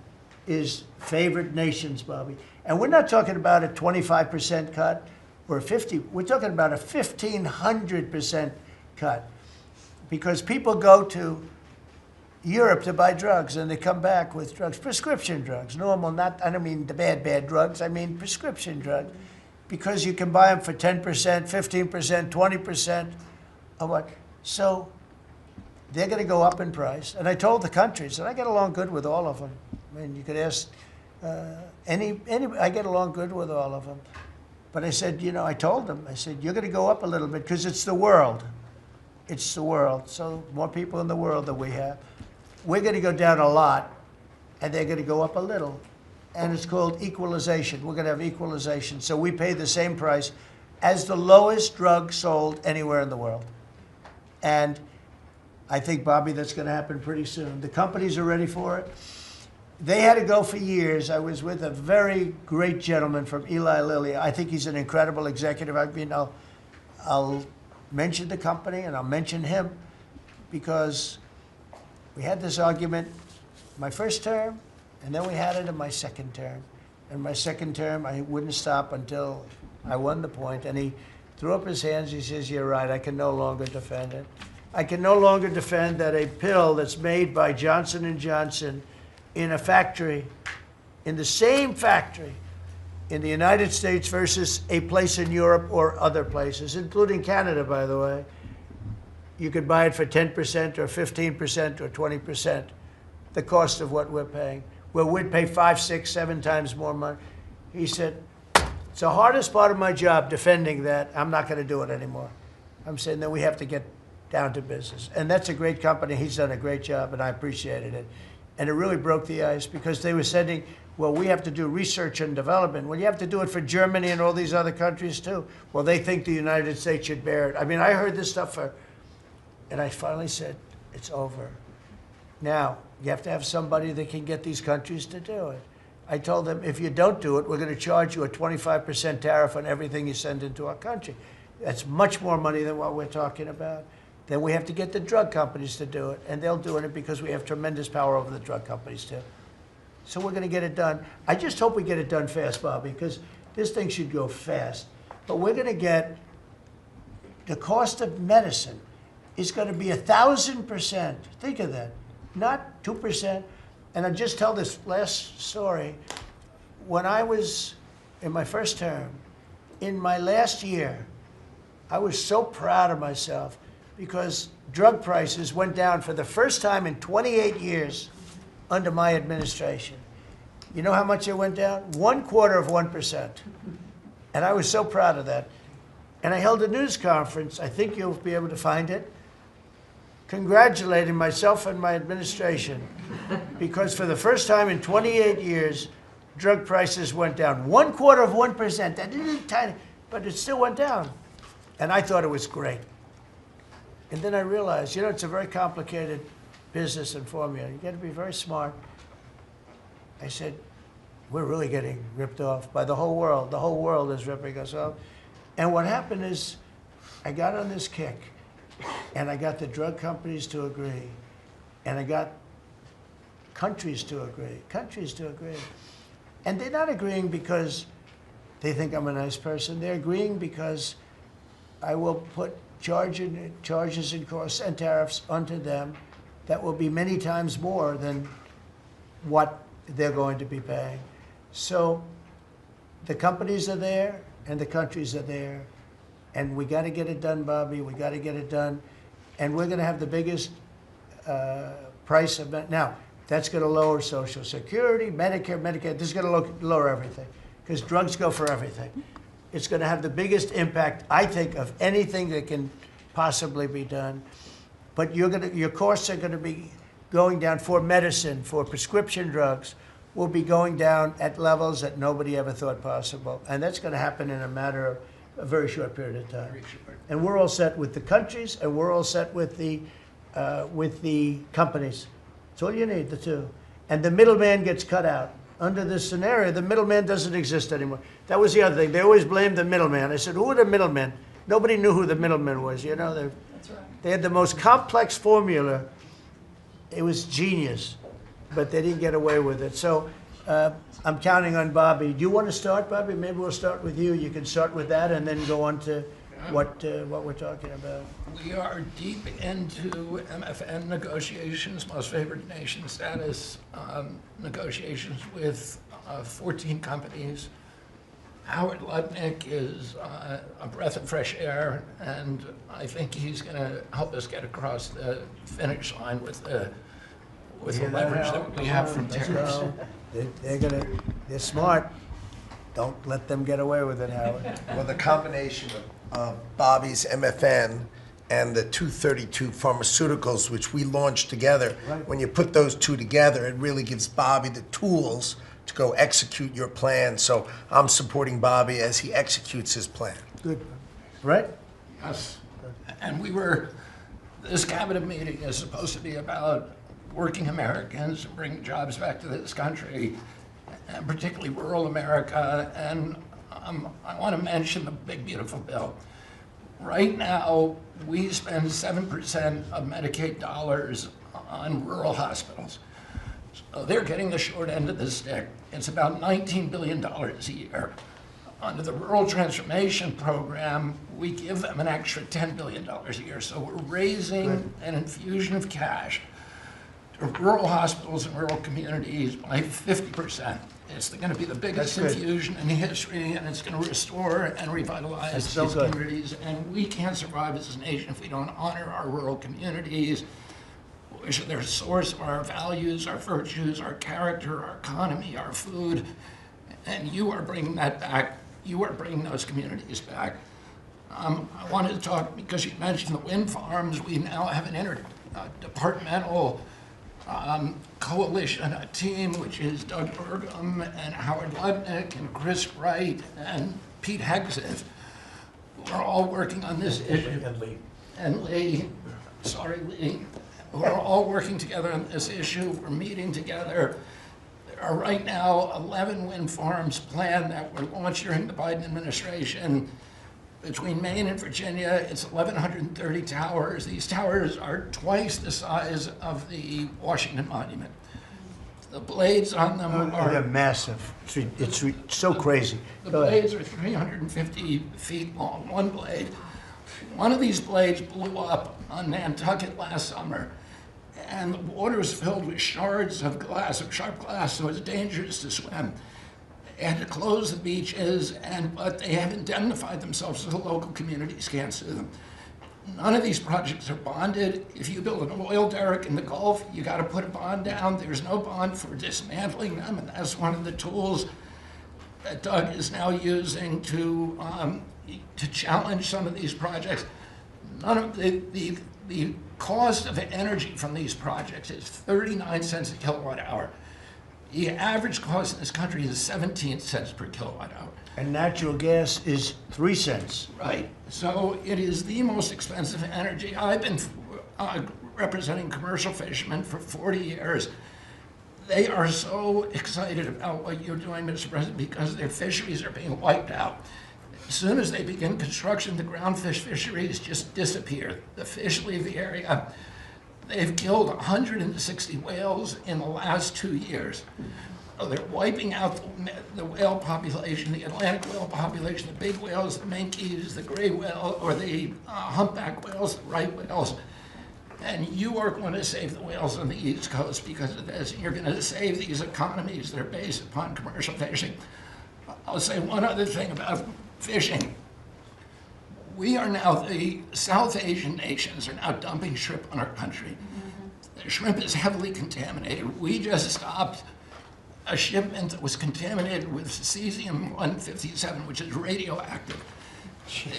is favored nations, Bobby. And we're not talking about a 25% cut or 50. We're talking about a 1,500% cut because people go to Europe to buy drugs and they come back with drugs, prescription drugs, normal, not, I don't mean the bad drugs, I mean prescription drugs, because you can buy them for 10%, 15%, 20% of what. So they're going to go up in price. And I told the countries, and I get along good with all of them. I mean, you could ask I get along good with all of them. But I said, you know, I told them, I said, you're going to go up a little bit because it's the world. It's the world. So more people in the world than we have. We're going to go down a lot, and they're going to go up a little. And it's called equalization. We're going to have equalization. So we pay the same price as the lowest drug sold anywhere in the world. And I think, Bobby, that's going to happen pretty soon. The companies are ready for it. They had to go for years. I was with a very great gentleman from Eli Lilly. I think he's an incredible executive. I mean, I'll mention the company and I'll mention him because we had this argument my first term, and then we had it in my second term. In my second term, I wouldn't stop until I won the point. And he threw up his hands. He says, you're right. I can no longer defend it. I can no longer defend that a pill that's made by Johnson & Johnson in a factory, in the same factory in the United States versus a place in Europe or other places, including Canada, by the way, you could buy it for 10% or 15% or 20%, the cost of what we're paying. Where we'd pay 5, 6, 7 times more money. He said, it's the hardest part of my job, defending that. I'm not going to do it anymore. I'm saying that we have to get down to business. And that's a great company. He's done a great job, and I appreciated it. And it really broke the ice because they were sending, well, we have to do research and development. Well, you have to do it for Germany and all these other countries too. Well, they think the United States should bear it. I mean, I heard this stuff and I finally said, it's over. Now, you have to have somebody that can get these countries to do it. I told them, if you don't do it, we're going to charge you a 25% tariff on everything you send into our country. That's much more money than what we're talking about. Then we have to get the drug companies to do it, and they'll do it because we have tremendous power over the drug companies too. So we're going to get it done. I just hope we get it done fast, Bobby, because this thing should go fast. But we're going to get, the cost of medicine is going to be 1,000%. Think of that. Not 2%. And I'll just tell this last story. When I was in my first term, in my last year, I was so proud of myself because drug prices went down for the first time in 28 years under my administration. You know how much it went down? 1/4%. And I was so proud of that. And I held a news conference, I think you'll be able to find it, congratulating myself and my administration because for the first time in 28 years, drug prices went down. 1/4%. That isn't tiny, but it still went down. And I thought it was great. And then I realized, you know, it's a very complicated business and formula. You got to be very smart. I said, we're really getting ripped off by the whole world. The whole world is ripping us off. And what happened is I got on this kick, and I got the drug companies to agree, and I got countries to agree. And they're not agreeing because they think I'm a nice person. They're agreeing because I will put charges and costs and tariffs onto them that will be many times more than what they're going to be paying. So the companies are there and the countries are there, and we got to get it done, Bobby. We got to get it done, and we're going to have the biggest price of it. Now, that's going to lower Social Security, Medicare, Medicaid. This is going to lower everything because drugs go for everything. It's going to have the biggest impact, I think, of anything that can possibly be done. But your costs are going to be going down for medicine, for prescription drugs, will be going down at levels that nobody ever thought possible. And that's going to happen in a matter of a very short period of time. And we're all set with the countries, and we're all set with the companies. That's all you need, the two. And the middleman gets cut out. Under this scenario, the middleman doesn't exist anymore. That was the other thing. They always blamed the middleman. I said, who are the middlemen? Nobody knew who the middleman was. You know, That's right. they had the most complex formula. It was genius, but they didn't get away with it. So I'm counting on Bobby. Do you want to start, Bobby? Maybe we'll start with you. You can start with that and then go on to what we're talking about. We are deep into MFN negotiations, most favored nation status negotiations with 14 companies. Howard Lutnick is a breath of fresh air, and I think he's going to help us get across the finish line with the leverage that we have from tariffs. They're smart. Don't let them get away with it, Howard. Well, the combination of Bobby's MFN and the 232 pharmaceuticals, which we launched together, Right. when you put those two together, it really gives Bobby the tools to go execute your plan. So I'm supporting Bobby as he executes his plan. Good. Right? Yes. And this cabinet meeting is supposed to be about working Americans and bringing jobs back to this country, and particularly rural America. And I want to mention the big, beautiful bill. Right now, we spend 7% of Medicaid dollars on rural hospitals. So they're getting the short end of the stick. It's about $19 billion a year. Under the Rural Transformation Program, we give them an extra $10 billion a year. So we're raising an infusion of cash to rural hospitals and rural communities by 50%. It's going to be the biggest infusion in history, and it's going to restore and revitalize these communities. And we can't survive as a nation if we don't honor our rural communities, which are the source of our values, our virtues, our character, our economy, our food. And you are bringing that back. You are bringing those communities back. I wanted to talk, because you mentioned the wind farms, we now have an interdepartmental coalition, a team, which is Doug Burgum and Howard Lutnick and Chris Wright and Pete Hegseth. We're all working on this issue. And Lee. We're all working together on this issue. We're meeting together. There are right now 11 wind farms planned that were launched during the Biden administration. Between Maine and Virginia, it's 1,130 towers. These towers are twice the size of the Washington Monument. The blades on them They're are massive. It's so crazy. the Go ahead. blades are 350 feet long, one blade. One of these blades blew up on Nantucket last summer, and the water was filled with shards of glass, of sharp glass, so it's dangerous to swim. They had to close the beaches, but they have indemnified themselves so the local communities can't sue them. None of these projects are bonded. If you build an oil derrick in the Gulf, you got to put a bond down. There's no bond for dismantling them, and that's one of the tools that Doug is now using to challenge some of these projects. None of the cost of energy from these projects is 39 cents a kilowatt hour. The average cost in this country is 17 cents per kilowatt hour. And natural gas is 3 cents. Right. So it is the most expensive energy. I've been representing commercial fishermen for 40 years. They are so excited about what you're doing, Mr. President, because their fisheries are being wiped out. As soon as they begin construction, the groundfish fisheries just disappear. The fish leave the area. They've killed 160 whales in the last 2 years. So they're wiping out the whale population, the Atlantic whale population, the big whales, the minkies, the gray whale, or the humpback whales, the right whales. And you are going to save the whales on the East Coast because of this. You're going to save these economies that are based upon commercial fishing. I'll say one other thing about fishing. We are now, the South Asian nations are now dumping shrimp on our country. The shrimp is heavily contaminated. We just stopped a shipment that was contaminated with cesium-157, which is radioactive.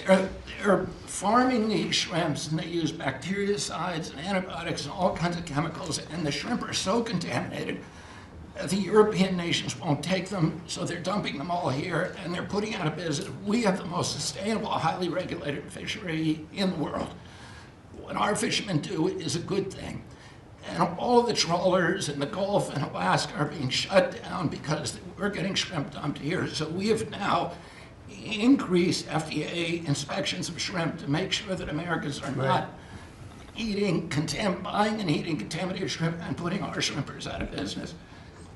They're farming these shrimps, and they use bactericides and antibiotics and all kinds of chemicals, and the shrimp are so contaminated that the European nations won't take them, so they're dumping them all here, and they're putting out of business. We have the most sustainable, highly regulated fishery in the world. What our fishermen do is a good thing. And all of the trawlers in the Gulf and Alaska are being shut down because we're getting shrimp dumped here. So we have now increased FDA inspections of shrimp to make sure that Americans are not buying and eating contaminated shrimp and putting our shrimpers out of business.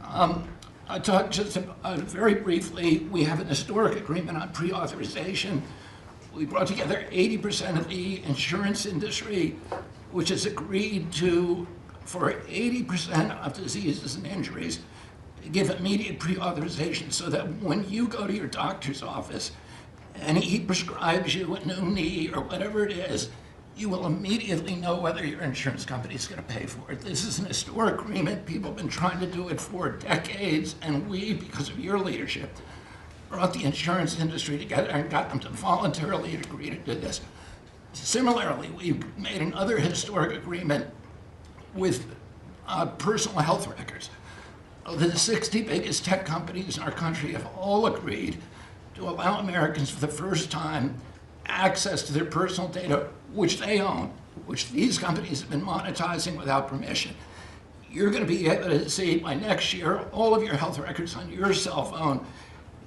I talked just very briefly, we have an historic agreement on pre-authorization. We brought together 80% of the insurance industry, which has agreed to, for 80% of diseases and injuries, to give immediate pre-authorization so that when you go to your doctor's office and he prescribes you a new knee or whatever it is, you will immediately know whether your insurance company is going to pay for it. This is an historic agreement. People have been trying to do it for decades, and we, because of your leadership, brought the insurance industry together and got them to voluntarily agree to do this. Similarly, we've made another historic agreement with personal health records. The 60 biggest tech companies in our country have all agreed to allow Americans for the first time access to their personal data, which they own, which these companies have been monetizing without permission. You're going to be able to see by next year all of your health records on your cell phone.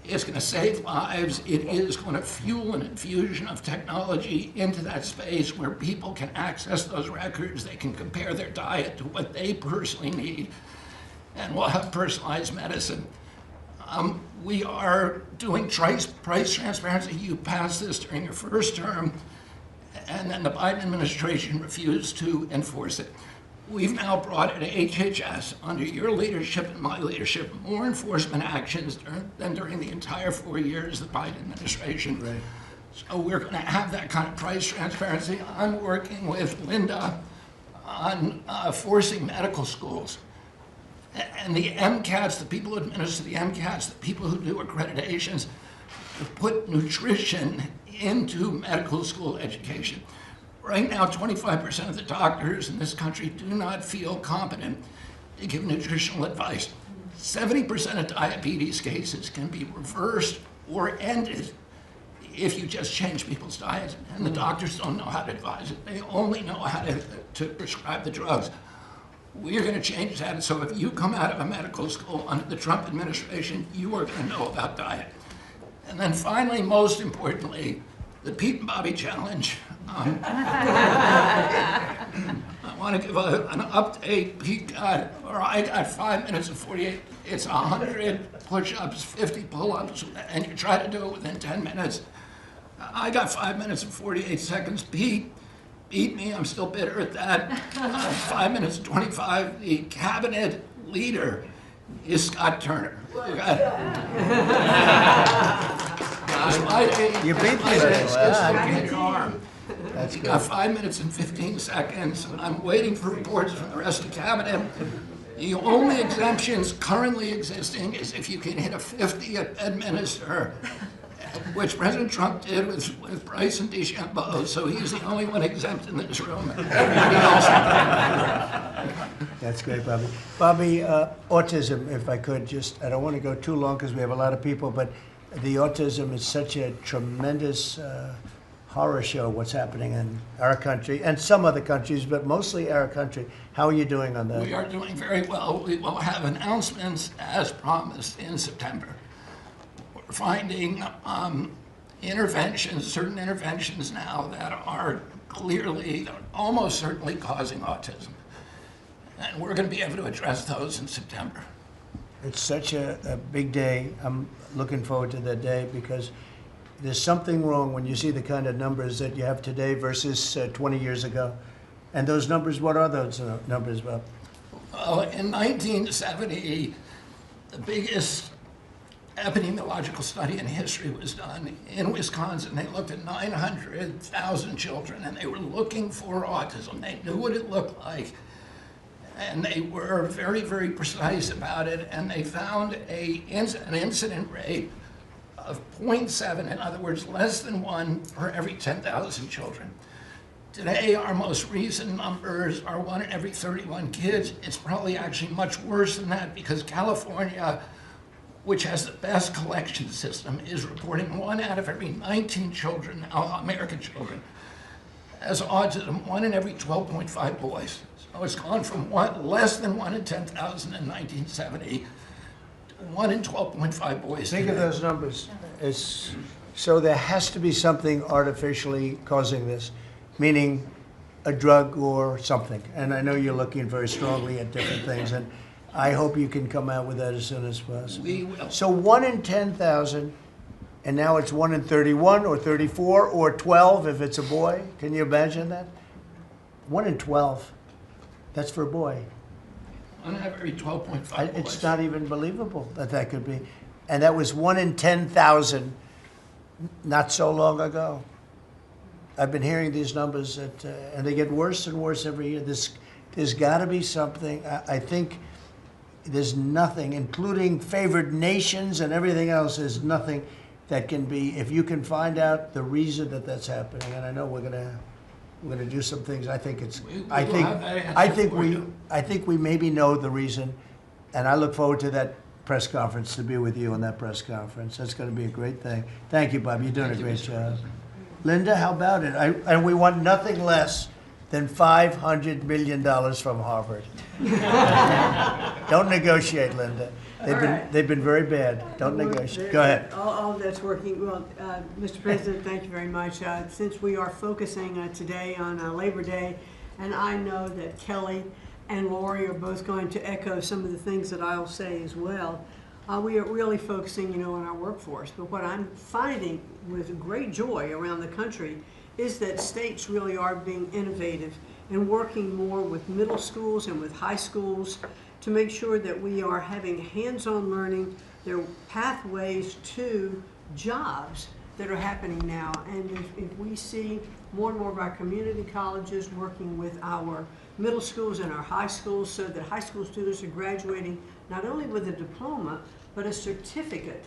It's going to save lives. It is going to fuel an infusion of technology into that space where people can access those records. They can compare their diet to what they personally need, and we'll have personalized medicine. We are doing price transparency. You passed this during your first term, and then the Biden administration refused to enforce it. We've now brought in HHS, under your leadership and my leadership, more enforcement actions than during the entire 4 years of the Biden administration. Right. So we're going to have that kind of price transparency. I'm working with Linda on forcing medical schools. And the MCATs, the people who administer the MCATs, the people who do accreditations, to put nutrition into medical school education. Right now, 25% of the doctors in this country do not feel competent to give nutritional advice. 70% of diabetes cases can be reversed or ended if you just change people's diets, and the doctors don't know how to advise it. They only know how to prescribe the drugs. We're going to change that, so if you come out of a medical school under the Trump administration, you are going to know about diet. And then finally, most importantly, the Pete and Bobby Challenge. I want to give an update. I got 5 minutes and 48. It's 100 push-ups, 50 pull-ups, and you try to do it within 10 minutes. I got 5 minutes and 48 seconds. Pete beat me. I'm still bitter at that. 5 minutes and 25. The cabinet leader is Scott Turner. You beat me. That's good. 5 minutes and 15 seconds. I'm waiting for reports from the rest of the cabinet. The only exemptions currently existing is if you can hit a 50 at Bedminster, which President Trump did with Bryce and DeChambeau, so he's the only one exempt in this room. Everybody else. That's great, Bobby. Bobby, autism, if I could just, I don't want to go too long because we have a lot of people, but the autism is such a tremendous horror show, what's happening in our country and some other countries, but mostly our country. How are you doing on that? We are doing very well. We will have announcements as promised in September. We're finding interventions, certain interventions now that are clearly, almost certainly causing autism. And we're going to be able to address those in September. It's such a big day. I'm looking forward to that day because there's something wrong when you see the kind of numbers that you have today versus 20 years ago. And those numbers, what are those numbers, Bob? Well, in 1970, the biggest epidemiological study in history was done in Wisconsin. They looked at 900,000 children, and they were looking for autism. They knew what it looked like, and they were very, very precise about it, and they found an incident rate of 0.7, in other words, less than 1 per every 10,000 children. Today, our most recent numbers are 1 in every 31 kids. It's probably actually much worse than that because California, which has the best collection system, is reporting 1 out of every 19 children, American children, has autism, 1 in every 12.5 boys. So it's gone from less than 1 in 10,000 in 1970 to 1 in 12.5 boys. Think of today. those numbers. So there has to be something artificially causing this, meaning a drug or something. And I know you're looking very strongly at different things, and I hope you can come out with that as soon as possible. We will. So 1 in 10,000, and now it's 1 in 31 or 34 or 12 if it's a boy. Can you imagine that? 1 in 12. That's for a boy. 1 in every 12.5 boys. It's not even believable that that could be. And that was 1 in 10,000 not so long ago. I've been hearing these numbers, and they get worse and worse every year. There's got to be something. I think there's nothing, including favored nations and everything else, there's nothing that can be, if you can find out the reason that that's happening, and I know we're gonna do some things. I think it's, I think we maybe know the reason, and I look forward to that press conference, to be with you on that press conference. That's going to be a great thing. Thank you, Bob. You're doing a great job. Linda, how about it? And we want nothing less than $500 million from Harvard. Don't negotiate, Linda. They've been very bad. Don't negotiate. Go ahead. All that's working well. Mr. President, thank you very much. Since we are focusing today on Labor Day, and I know that Kelly and Lori are both going to echo some of the things that I'll say as well. We are really focusing, on our workforce. But what I'm finding with great joy around the country is that states really are being innovative and working more with middle schools and with high schools to make sure that we are having hands-on learning. There are pathways to jobs that are happening now. And if we see more and more of our community colleges working with our middle schools and our high schools so that high school students are graduating not only with a diploma, but a certificate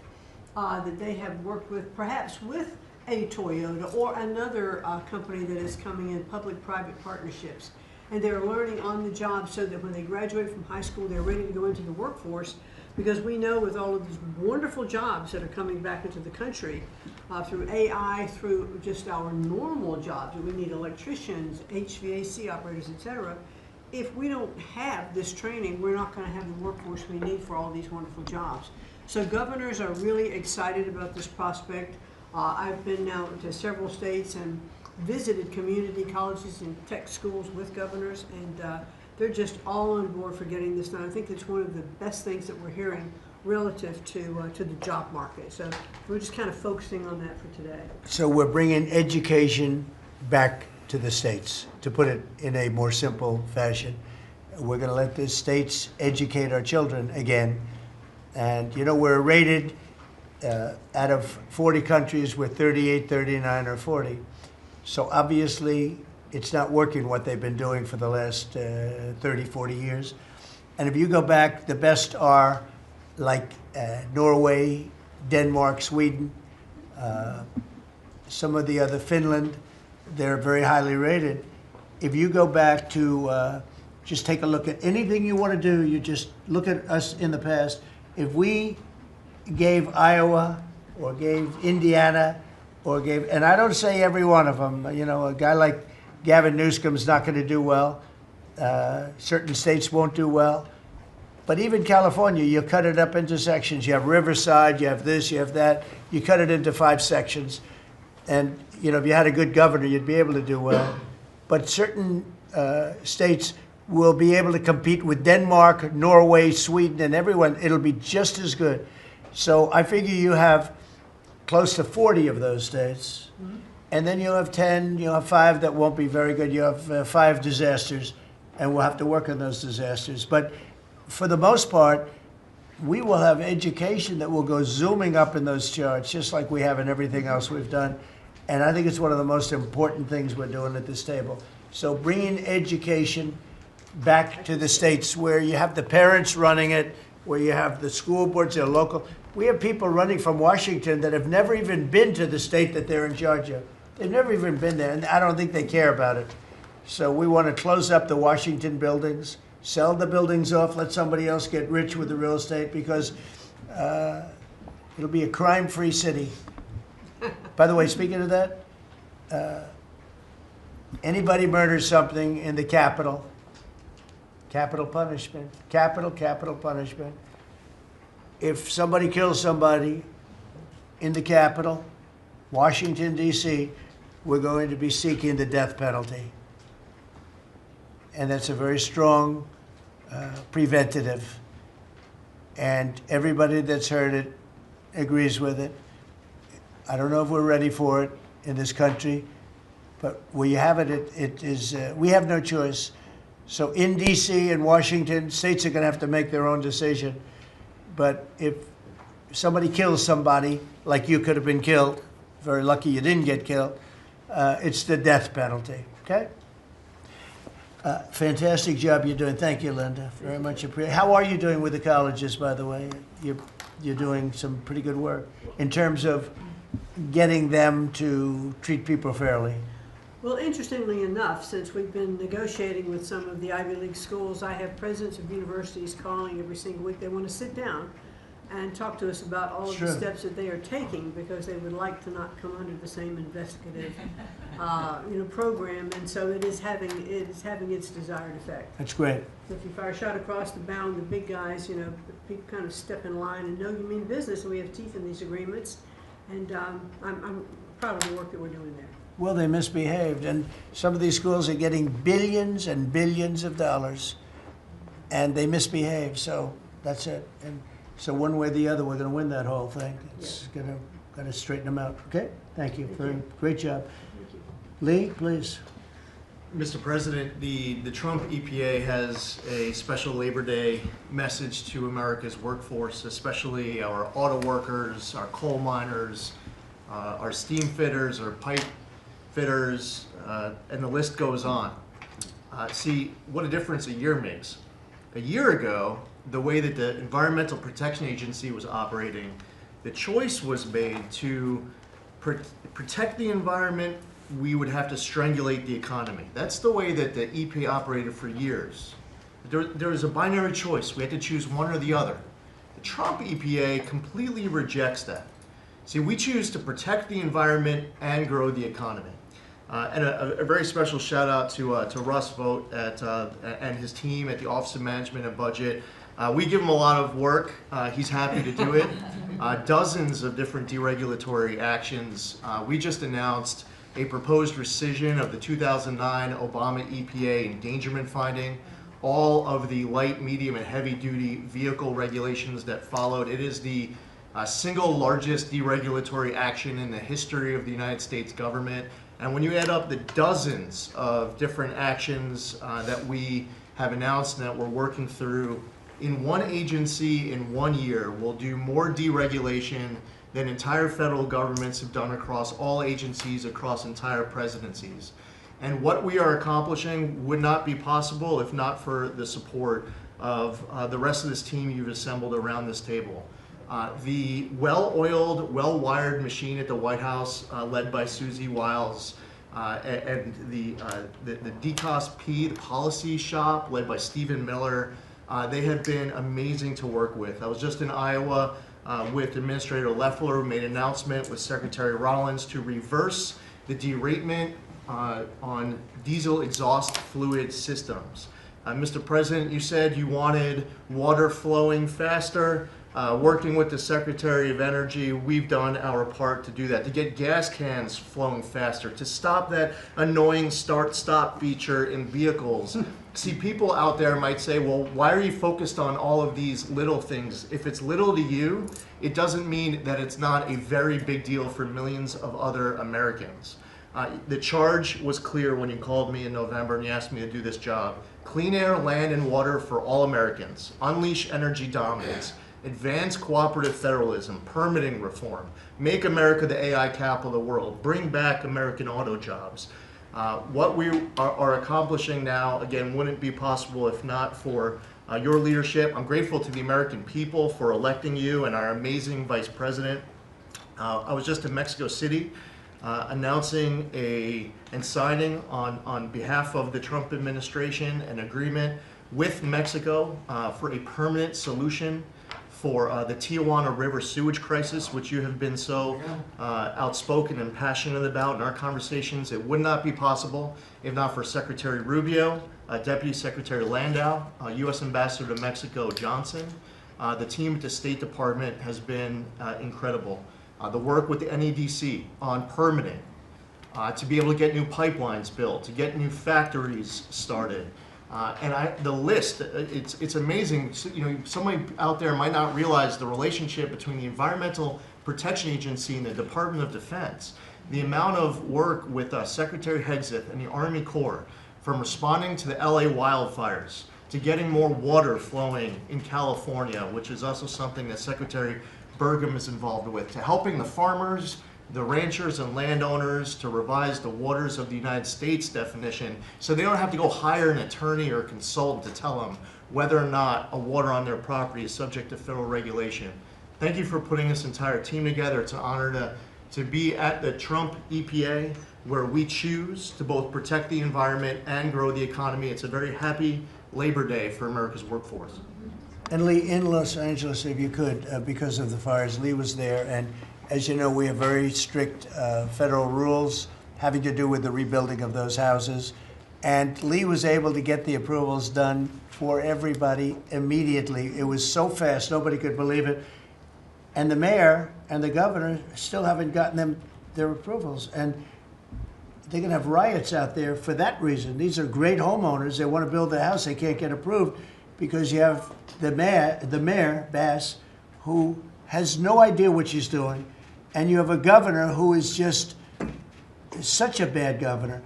that they have worked with, perhaps with a Toyota or another company that is coming in, public-private partnerships. And they're learning on the job so that when they graduate from high school, they're ready to go into the workforce, because we know with all of these wonderful jobs that are coming back into the country, through AI, through just our normal jobs, we need electricians, HVAC operators, etc. If we don't have this training, we're not going to have the workforce we need for all these wonderful jobs. So governors are really excited about this prospect. I've been now to several states and visited community colleges and tech schools with governors, and they're just all on board for getting this done. I think it's one of the best things that we're hearing relative to the job market. So we're just kind of focusing on that for today. So we're bringing education back to the states, to put it in a more simple fashion. We're going to let the states educate our children again. And, you know, we're rated out of 40 countries, we're 38, 39, or 40. So obviously, it's not working what they've been doing for the last 30, 40 years. And if you go back, the best are like Norway, Denmark, Sweden, some of the other, Finland, they're very highly rated. If you go back to just take a look at anything you want to do, you just look at us in the past. If we gave Iowa or gave Indiana or gave, and I don't say every one of them, you know, a guy like Gavin Newsom's not going to do well. Certain states won't do well. But even California, you cut it up into sections. You have Riverside, you have this, you have that. You cut it into 5 sections. And, you know, if you had a good governor, you'd be able to do well. But certain states will be able to compete with Denmark, Norway, Sweden, and everyone. It'll be just as good. So I figure you have close to 40 of those states. Mm-hmm. And then you'll have 10, you'll have 5 that won't be very good. You have 5 disasters, and we'll have to work on those disasters. But for the most part, we will have education that will go zooming up in those charts, just like we have in everything else we've done. And I think it's one of the most important things we're doing at this table. So bringing education back to the states where you have the parents running it, where you have the school boards, they're local. We have people running from Washington that have never even been to the state that they're in charge of. They've never even been there, and I don't think they care about it. So we want to close up the Washington buildings, sell the buildings off, let somebody else get rich with the real estate, because it'll be a crime-free city. By the way, speaking of that, anybody murders something in the Capitol, capital punishment, capital punishment. If somebody kills somebody in the Capitol, Washington, D.C., we're going to be seeking the death penalty. And that's a very strong preventative. And everybody that's heard it agrees with it. I don't know if we're ready for it in this country, but where you have it, it is, we have no choice. So in D.C. and Washington, states are going to have to make their own decision. But if somebody kills somebody, like you could have been killed, very lucky you didn't get killed, it's the death penalty, okay? Fantastic job you're doing. Thank you, Linda. Very much appreciated. How are you doing with the colleges, by the way? You're doing some pretty good work in terms of getting them to treat people fairly. Well, interestingly enough, since we've been negotiating with some of the Ivy League schools, I have presidents of universities calling every single week. They want to sit down and talk to us about all of the steps that they are taking, because they would like to not come under the same investigative program, and so it is having its desired effect. That's great. So if you fire a shot across the bow, and the big guys, people kind of step in line and know you mean business, and we have teeth in these agreements, and I'm proud of the work that we're doing there. Well, they misbehaved, and some of these schools are getting billions and billions of dollars, and they misbehave, so that's it. And so one way or the other, we're going to win that whole thing. It's going to straighten them out. Okay? Thank you. Great job. Thank you. Lee, please. Mr. President, the Trump EPA has a special Labor Day message to America's workforce, especially our auto workers, our coal miners, our steam fitters, our pipe fitters, and the list goes on. See what a difference a year makes. A year ago, the way that the Environmental Protection Agency was operating, the choice was made to protect the environment. We would have to strangulate the economy. That's the way that the EPA operated for years. There was a binary choice. We had to choose one or the other. The Trump EPA completely rejects that. See, we choose to protect the environment and grow the economy. And a very special shout out to Russ Vogt and his team at the Office of Management and Budget. We give him a lot of work. He's happy to do it. Dozens of different deregulatory actions. We just announced a proposed rescission of the 2009 Obama EPA endangerment finding, all of the light, medium, and heavy-duty vehicle regulations that followed. It is the single largest deregulatory action in the history of the United States government. And when you add up the dozens of different actions that we have announced that we're working through, in one agency in 1 year, we'll do more deregulation than entire federal governments have done across all agencies, across entire presidencies. And what we are accomplishing would not be possible if not for the support of the rest of this team you've assembled around this table. The well-oiled, well-wired machine at the White House, led by Susie Wiles, and the DCOSP, the policy shop, led by Stephen Miller, they have been amazing to work with. I was just in Iowa with Administrator Loeffler, who made an announcement with Secretary Rollins to reverse the deratement on diesel exhaust fluid systems. Mr. President, you said you wanted water flowing faster. Working with the Secretary of Energy, we've done our part to do that, to get gas cans flowing faster, to stop that annoying start-stop feature in vehicles. See, people out there might say, well, why are you focused on all of these little things? If it's little to you, it doesn't mean that it's not a very big deal for millions of other Americans. The charge was clear when you called me in November and you asked me to do this job. Clean air, land, and water for all Americans. Unleash energy dominance. Advance cooperative federalism, permitting reform, make America the AI capital of the world, bring back American auto jobs. What we are accomplishing now, again, wouldn't be possible if not for your leadership. I'm grateful to the American people for electing you and our amazing Vice President. I was just in Mexico City announcing and signing on behalf of the Trump administration an agreement with Mexico for a permanent solution for the Tijuana River sewage crisis, which you have been so outspoken and passionate about in our conversations. It would not be possible if not for Secretary Rubio, Deputy Secretary Landau, U.S. Ambassador to Mexico Johnson. The team at the State Department has been incredible. The work with the NEDC on permitting, to be able to get new pipelines built, to get new factories started. The list, it's amazing. You know, somebody out there might not realize the relationship between the Environmental Protection Agency and the Department of Defense. The amount of work with Secretary Hegseth and the Army Corps, from responding to the LA wildfires, to getting more water flowing in California, which is also something that Secretary Burgum is involved with, to helping the farmers, the ranchers and landowners to revise the waters of the United States definition so they don't have to go hire an attorney or consultant to tell them whether or not a water on their property is subject to federal regulation. Thank you for putting this entire team together. It's an honor to be at the Trump EPA, where we choose to both protect the environment and grow the economy. It's a very happy Labor Day for America's workforce. And Lee, in Los Angeles, if you could, because of the fires, Lee was there, and as you know, we have very strict federal rules having to do with the rebuilding of those houses. And Lee was able to get the approvals done for everybody immediately. It was so fast, nobody could believe it. And the mayor and the governor still haven't gotten their approvals. And they're going to have riots out there for that reason. These are great homeowners. They want to build a house. They can't get approved because you have the mayor, Bass, who has no idea what she's doing. And you have a governor who is just such a bad governor.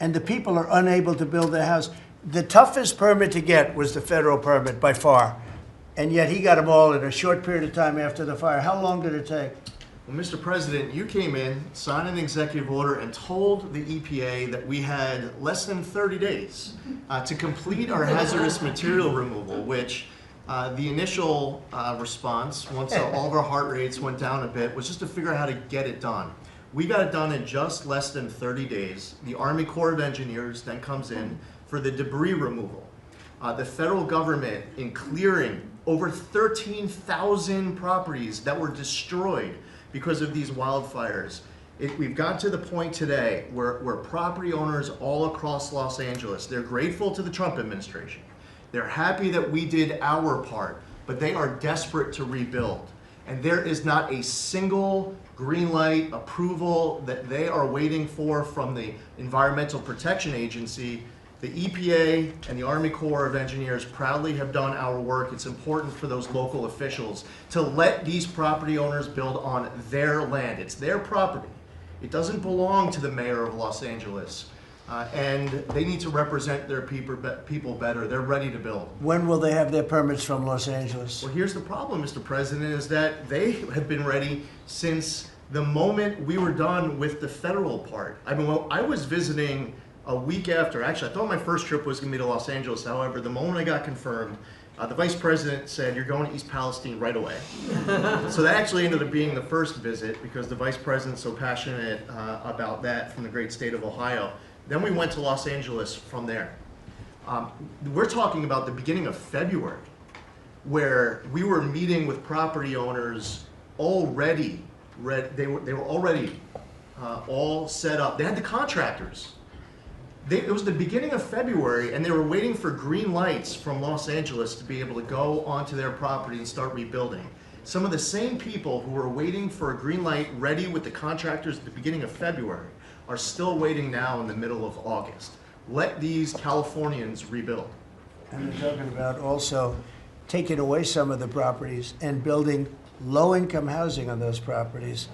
And the people are unable to build their house. The toughest permit to get was the federal permit by far. And yet he got them all in a short period of time after the fire. How long did it take? Well, Mr. President, you came in, signed an executive order, and told the EPA that we had less than 30 days to complete our hazardous material removal, which the initial response, once all of our heart rates went down a bit, was just to figure out how to get it done. We got it done in just less than 30 days. The Army Corps of Engineers then comes in for the debris removal. The federal government, in clearing over 13,000 properties that were destroyed because of these wildfires. We've got to the point today where property owners all across Los Angeles, they're grateful to the Trump administration. They're happy that we did our part, but they are desperate to rebuild. And there is not a single green light approval that they are waiting for from the Environmental Protection Agency. The EPA and the Army Corps of Engineers proudly have done our work. It's important for those local officials to let these property owners build on their land. It's their property. It doesn't belong to the mayor of Los Angeles. And they need to represent their people better. They're ready to build. When will they have their permits from Los Angeles? Well, here's the problem, Mr. President, is that they have been ready since the moment we were done with the federal part. I mean, I was visiting a week after. Actually, I thought my first trip was going to be to Los Angeles. However, the moment I got confirmed, the vice president said, "You're going to East Palestine right away." So that actually ended up being the first visit because the vice president's so passionate about that from the great state of Ohio. Then we went to Los Angeles from there. We're talking about the beginning of February, where we were meeting with property owners already. They were already all set up. They had the contractors. It was the beginning of February, and they were waiting for green lights from Los Angeles to be able to go onto their property and start rebuilding. Some of the same people who were waiting for a green light ready with the contractors at the beginning of February are still waiting now in the middle of August. Let these Californians rebuild. And they're talking about also taking away some of the properties and building low-income housing on those properties.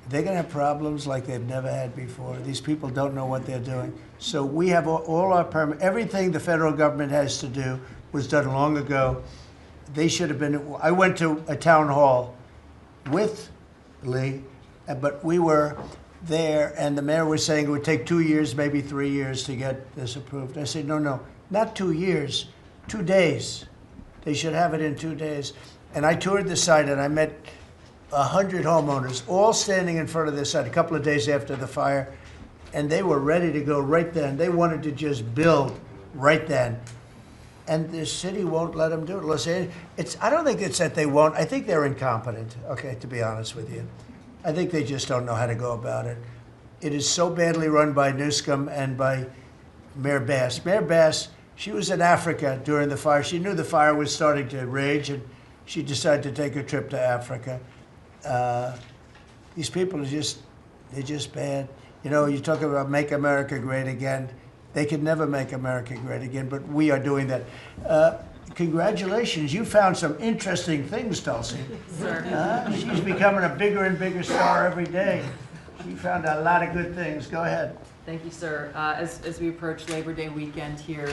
They're going to have problems like they've never had before. These people don't know what they're doing. So we have all our permit. Everything the federal government has to do was done long ago. They should have been. I went to a town hall with Lee, but we were there, and the mayor was saying it would take 2 years, maybe 3 years to get this approved. I said, no, not 2 years, 2 days. They should have it in 2 days. And I toured the site, and I met 100 homeowners, all standing in front of this site a couple of days after the fire, and they were ready to go right then. They wanted to just build right then. And the city won't let them do it. Los Angeles, I don't think it's that they won't. I think they're incompetent, okay, to be honest with you. I think they just don't know how to go about it. It is so badly run by Newsom and by Mayor Bass. Mayor Bass, she was in Africa during the fire. She knew the fire was starting to rage, and she decided to take a trip to Africa. These people are they're just bad. You know, you talk about make America great again. They could never make America great again, but we are doing that. Congratulations, you found some interesting things, Tulsi. Sir. She's becoming a bigger and bigger star every day. She found a lot of good things. Go ahead. Thank you, sir. As we approach Labor Day weekend here,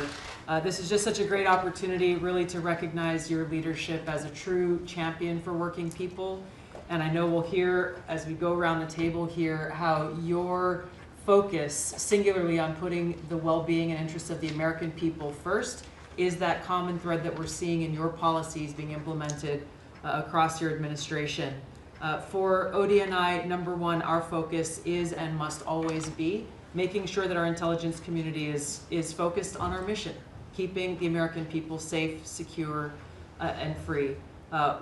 this is just such a great opportunity really to recognize your leadership as a true champion for working people. And I know we'll hear, as we go around the table here, how your focus singularly on putting the well-being and interests of the American people first is that common thread that we're seeing in your policies being implemented across your administration. For ODNI, number one, our focus is and must always be making sure that our intelligence community is focused on our mission, keeping the American people safe, secure, and free.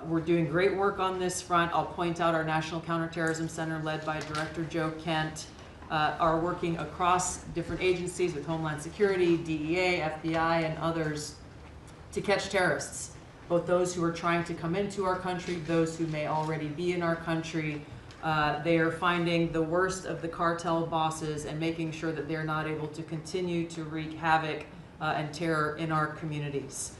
We're doing great work on this front. I'll point out our National Counterterrorism Center, led by Director Joe Kent, are working across different agencies with Homeland Security, DEA, FBI, and others to catch terrorists, both those who are trying to come into our country, those who may already be in our country. They are finding the worst of the cartel bosses and making sure that they're not able to continue to wreak havoc and terror in our communities.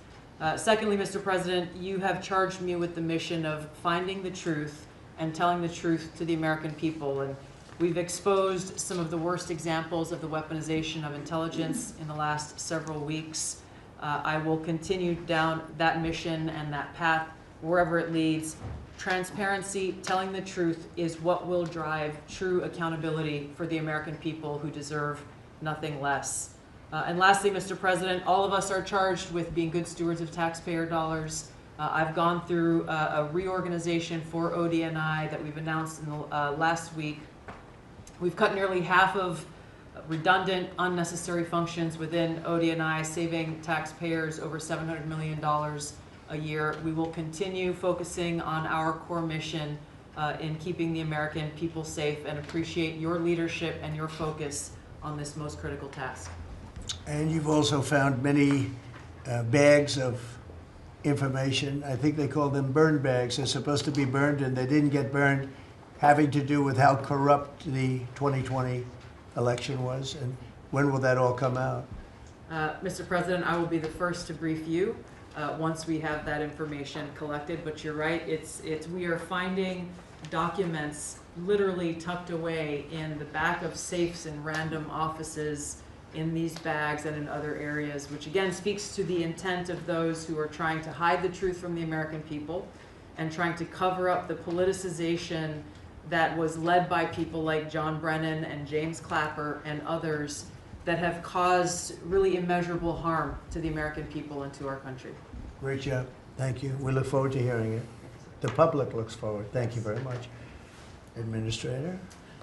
Secondly, Mr. President, you have charged me with the mission of finding the truth and telling the truth to the American people. And we've exposed some of the worst examples of the weaponization of intelligence in the last several weeks. I will continue down that mission and that path wherever it leads. Transparency, telling the truth, is what will drive true accountability for the American people who deserve nothing less. And lastly, Mr. President, all of us are charged with being good stewards of taxpayer dollars. I've gone through a reorganization for ODNI that we've announced in the last week. We've cut nearly half of redundant, unnecessary functions within ODNI, saving taxpayers over $700 million a year. We will continue focusing on our core mission in keeping the American people safe, and appreciate your leadership and your focus on this most critical task. And you've also found many bags of information. I think they call them burn bags. They're supposed to be burned, and they didn't get burned, having to do with how corrupt the 2020 election was. And when will that all come out? Mr. President, I will be the first to brief you once we have that information collected. But you're right, we are finding documents literally tucked away in the back of safes in random offices in these bags and in other areas, which again speaks to the intent of those who are trying to hide the truth from the American people and trying to cover up the politicization that was led by people like John Brennan and James Clapper and others that have caused really immeasurable harm to the American people and to our country. Great job. Thank you. We look forward to hearing it. The public looks forward. Thank you very much. Administrator?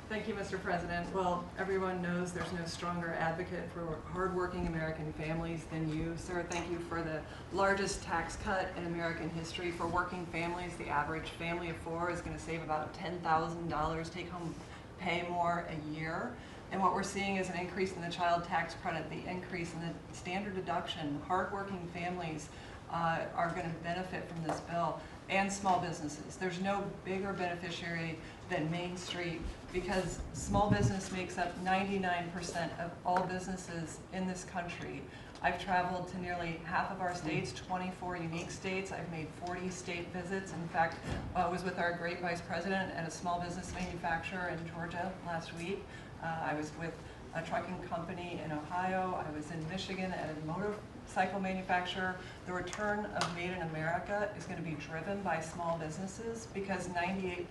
Thank you, Mr. President. Well, everyone knows there's no stronger advocate for hardworking American families than you, sir. Thank you for the largest tax cut in American history for working families. The average family of four is going to save about $10,000 take-home pay more a year. And what we're seeing is an increase in the child tax credit, the increase in the standard deduction. Hardworking families are going to benefit from this bill, and small businesses. There's no bigger beneficiary than Main Street, because small business makes up 99% of all businesses in this country. I've traveled to nearly half of our states, 24 unique states. I've made 40 state visits. In fact, I was with our great vice president at a small business manufacturer in Georgia last week. I was with a trucking company in Ohio. I was in Michigan at a motorcycle manufacturer. The return of Made in America is going to be driven by small businesses, because 98%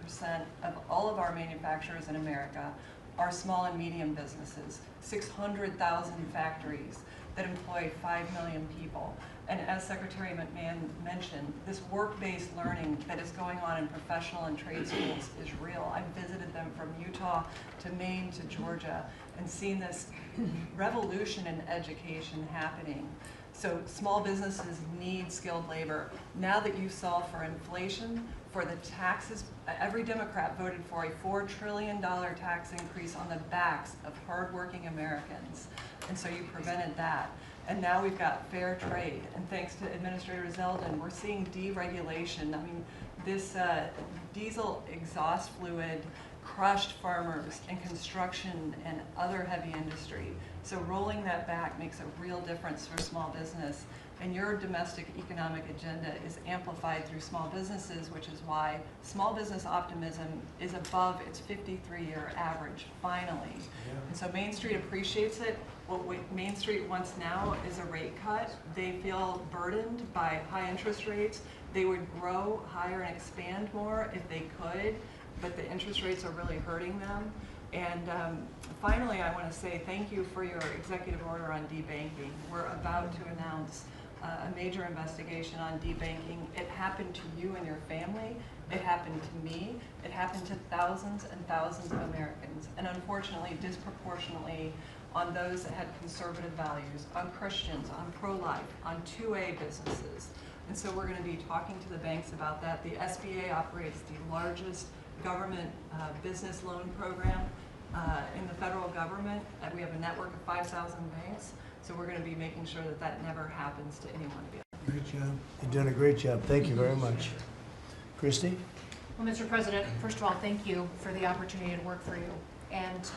of all of our manufacturers in America are small and medium businesses, 600,000 factories that employ 5 million people. And as Secretary McMahon mentioned, this work-based learning that is going on in professional and trade schools is real. I've visited them from Utah to Maine to Georgia and seen this revolution in education happening. So small businesses need skilled labor. Now that you solve for inflation, for the taxes, every Democrat voted for a $4 trillion tax increase on the backs of hardworking Americans. And so you prevented that. And now we've got fair trade. And thanks to Administrator Zeldin, we're seeing deregulation. I mean, this diesel exhaust fluid crushed farmers and construction and other heavy industry. So rolling that back makes a real difference for small business. And your domestic economic agenda is amplified through small businesses, which is why small business optimism is above its 53-year average, finally. And so Main Street appreciates it. What Main Street wants now is a rate cut. They feel burdened by high interest rates. They would grow, hire, and expand more if they could, but the interest rates are really hurting them. And finally, I want to say thank you for your executive order on debanking. We're about to announce a major investigation on debanking. It happened to you and your family. It happened to me. It happened to thousands and thousands of Americans, and unfortunately, disproportionately on those that had conservative values, on Christians, on pro-life, on 2A businesses. And so we're going to be talking to the banks about that. The SBA operates the largest government business loan program in the federal government. We have a network of 5,000 banks. So we're going to be making sure that that never happens to anyone again. Great job. You're doing a great job. Thank you very much. Christy? Well, Mr. President, first of all, thank you for the opportunity to work for you. And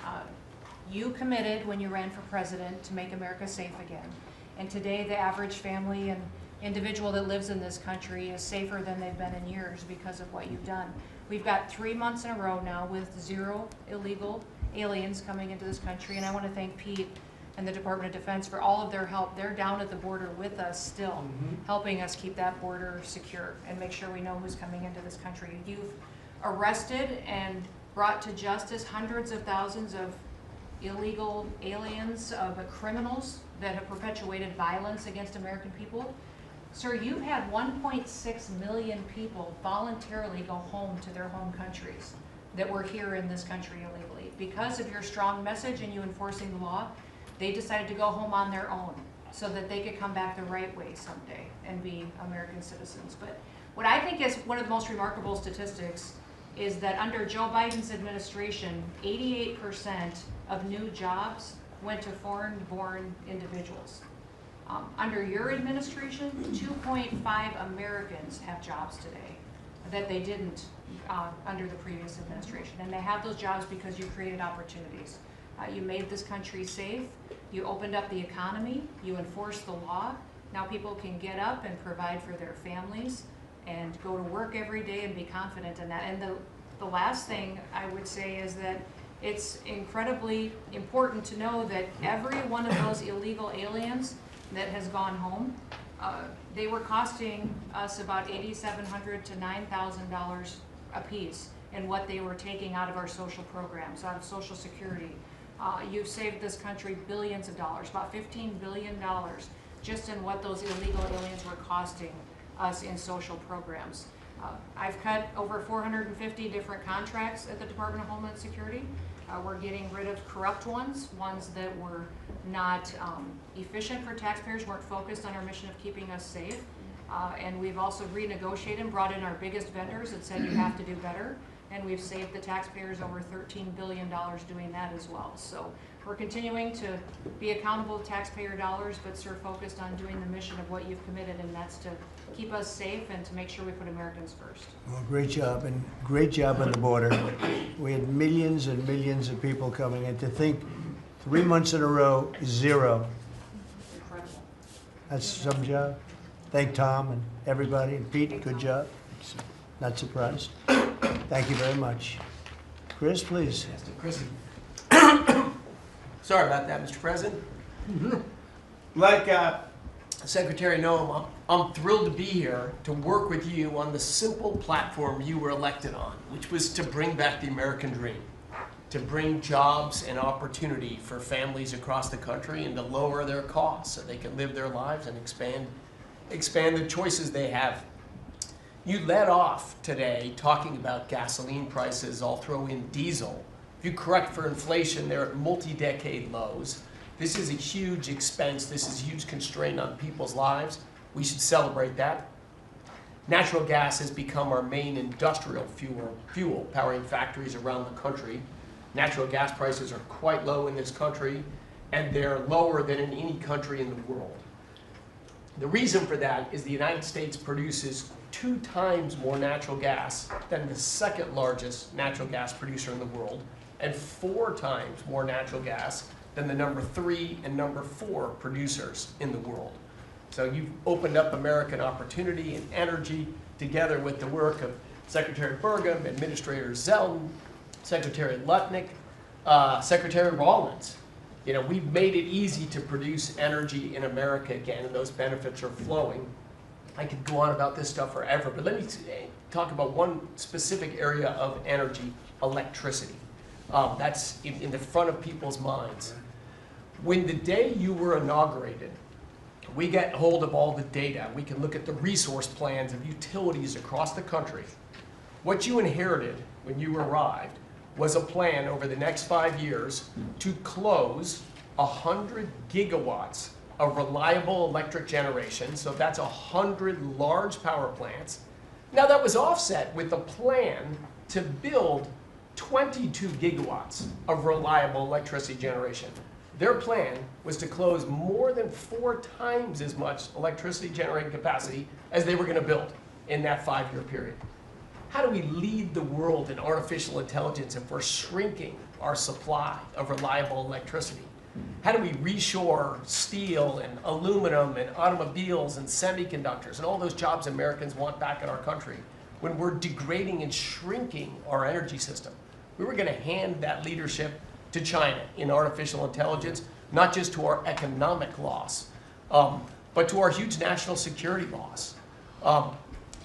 you committed when you ran for president to make America safe again. And today, the average family and individual that lives in this country is safer than they've been in years because of what you've done. We've got 3 months in a row now with 0 illegal aliens coming into this country. And I want to thank Pete and the Department of Defense for all of their help. They're down at the border with us still, helping us keep that border secure and make sure we know who's coming into this country. You've arrested and brought to justice hundreds of thousands of illegal aliens, criminals that have perpetuated violence against American people. Sir, you've had 1.6 million people voluntarily go home to their home countries that were here in this country illegally. Because of your strong message and you enforcing the law, they decided to go home on their own so that they could come back the right way someday and be American citizens. But what I think is one of the most remarkable statistics is that under Joe Biden's administration, 88% of new jobs went to foreign-born individuals. Under your administration, 2.5 Americans have jobs today that they didn't under the previous administration. And they have those jobs because you created opportunities. You made this country safe, you opened up the economy, you enforced the law. Now people can get up and provide for their families and go to work every day and be confident in that. And the last thing I would say is that it's incredibly important to know that every one of those illegal aliens that has gone home, they were costing us about $8,700 to $9,000 apiece in what they were taking out of our social programs, out of Social Security. You've saved this country billions of dollars, about $15 billion, just in what those illegal aliens were costing us in social programs. I've cut over 450 different contracts at the Department of Homeland Security. We're getting rid of corrupt ones that were not efficient for taxpayers, weren't focused on our mission of keeping us safe. And we've also renegotiated and brought in our biggest vendors that said you have to do better. And we've saved the taxpayers over $13 billion doing that as well. So we're continuing to be accountable to taxpayer dollars, but sort of focused on doing the mission of what you've committed, and that's to keep us safe and to make sure we put Americans first. Well, great job, and great job on the border. We had millions and millions of people coming in. To think 3 months in a row, 0. Incredible. That's some job. Thank Tom and everybody, and Pete, good job. Not surprised. Thank you very much. Chris, please. Yes, Chris. Sorry about that, Mr. President. Like Secretary Noam, I'm thrilled to be here to work with you on the simple platform you were elected on, which was to bring back the American dream, to bring jobs and opportunity for families across the country and to lower their costs so they can live their lives and expand the choices they have. You led off today talking about gasoline prices. I'll throw in diesel. If you correct for inflation, they're at multi-decade lows. This is a huge expense. This is a huge constraint on people's lives. We should celebrate that. Natural gas has become our main industrial fuel powering factories around the country. Natural gas prices are quite low in this country, and they're lower than in any country in the world. The reason for that is the United States produces 2 times more natural gas than the second largest natural gas producer in the world, and 4 times more natural gas than the number 3 and number 4 producers in the world. So you've opened up American opportunity and energy together with the work of Secretary Burgum, Administrator Zeldin, Secretary Lutnick, Secretary Rawlins. You know, we've made it easy to produce energy in America again, and those benefits are flowing. I could go on about this stuff forever, but let me talk about one specific area of energy, electricity. That's in the front of people's minds. When the day you were inaugurated, we get hold of all the data. We can look at the resource plans of utilities across the country. What you inherited when you arrived was a plan over the next 5 years to close 100 gigawatts of reliable electric generation. So that's 100 large power plants. Now that was offset with a plan to build 22 gigawatts of reliable electricity generation. Their plan was to close more than 4 times as much electricity generating capacity as they were going to build in that 5-year period. How do we lead the world in artificial intelligence if we're shrinking our supply of reliable electricity? How do we reshore steel and aluminum and automobiles and semiconductors and all those jobs Americans want back in our country when we're degrading and shrinking our energy system? We were going to hand that leadership to China in artificial intelligence, not just to our economic loss, but to our huge national security loss.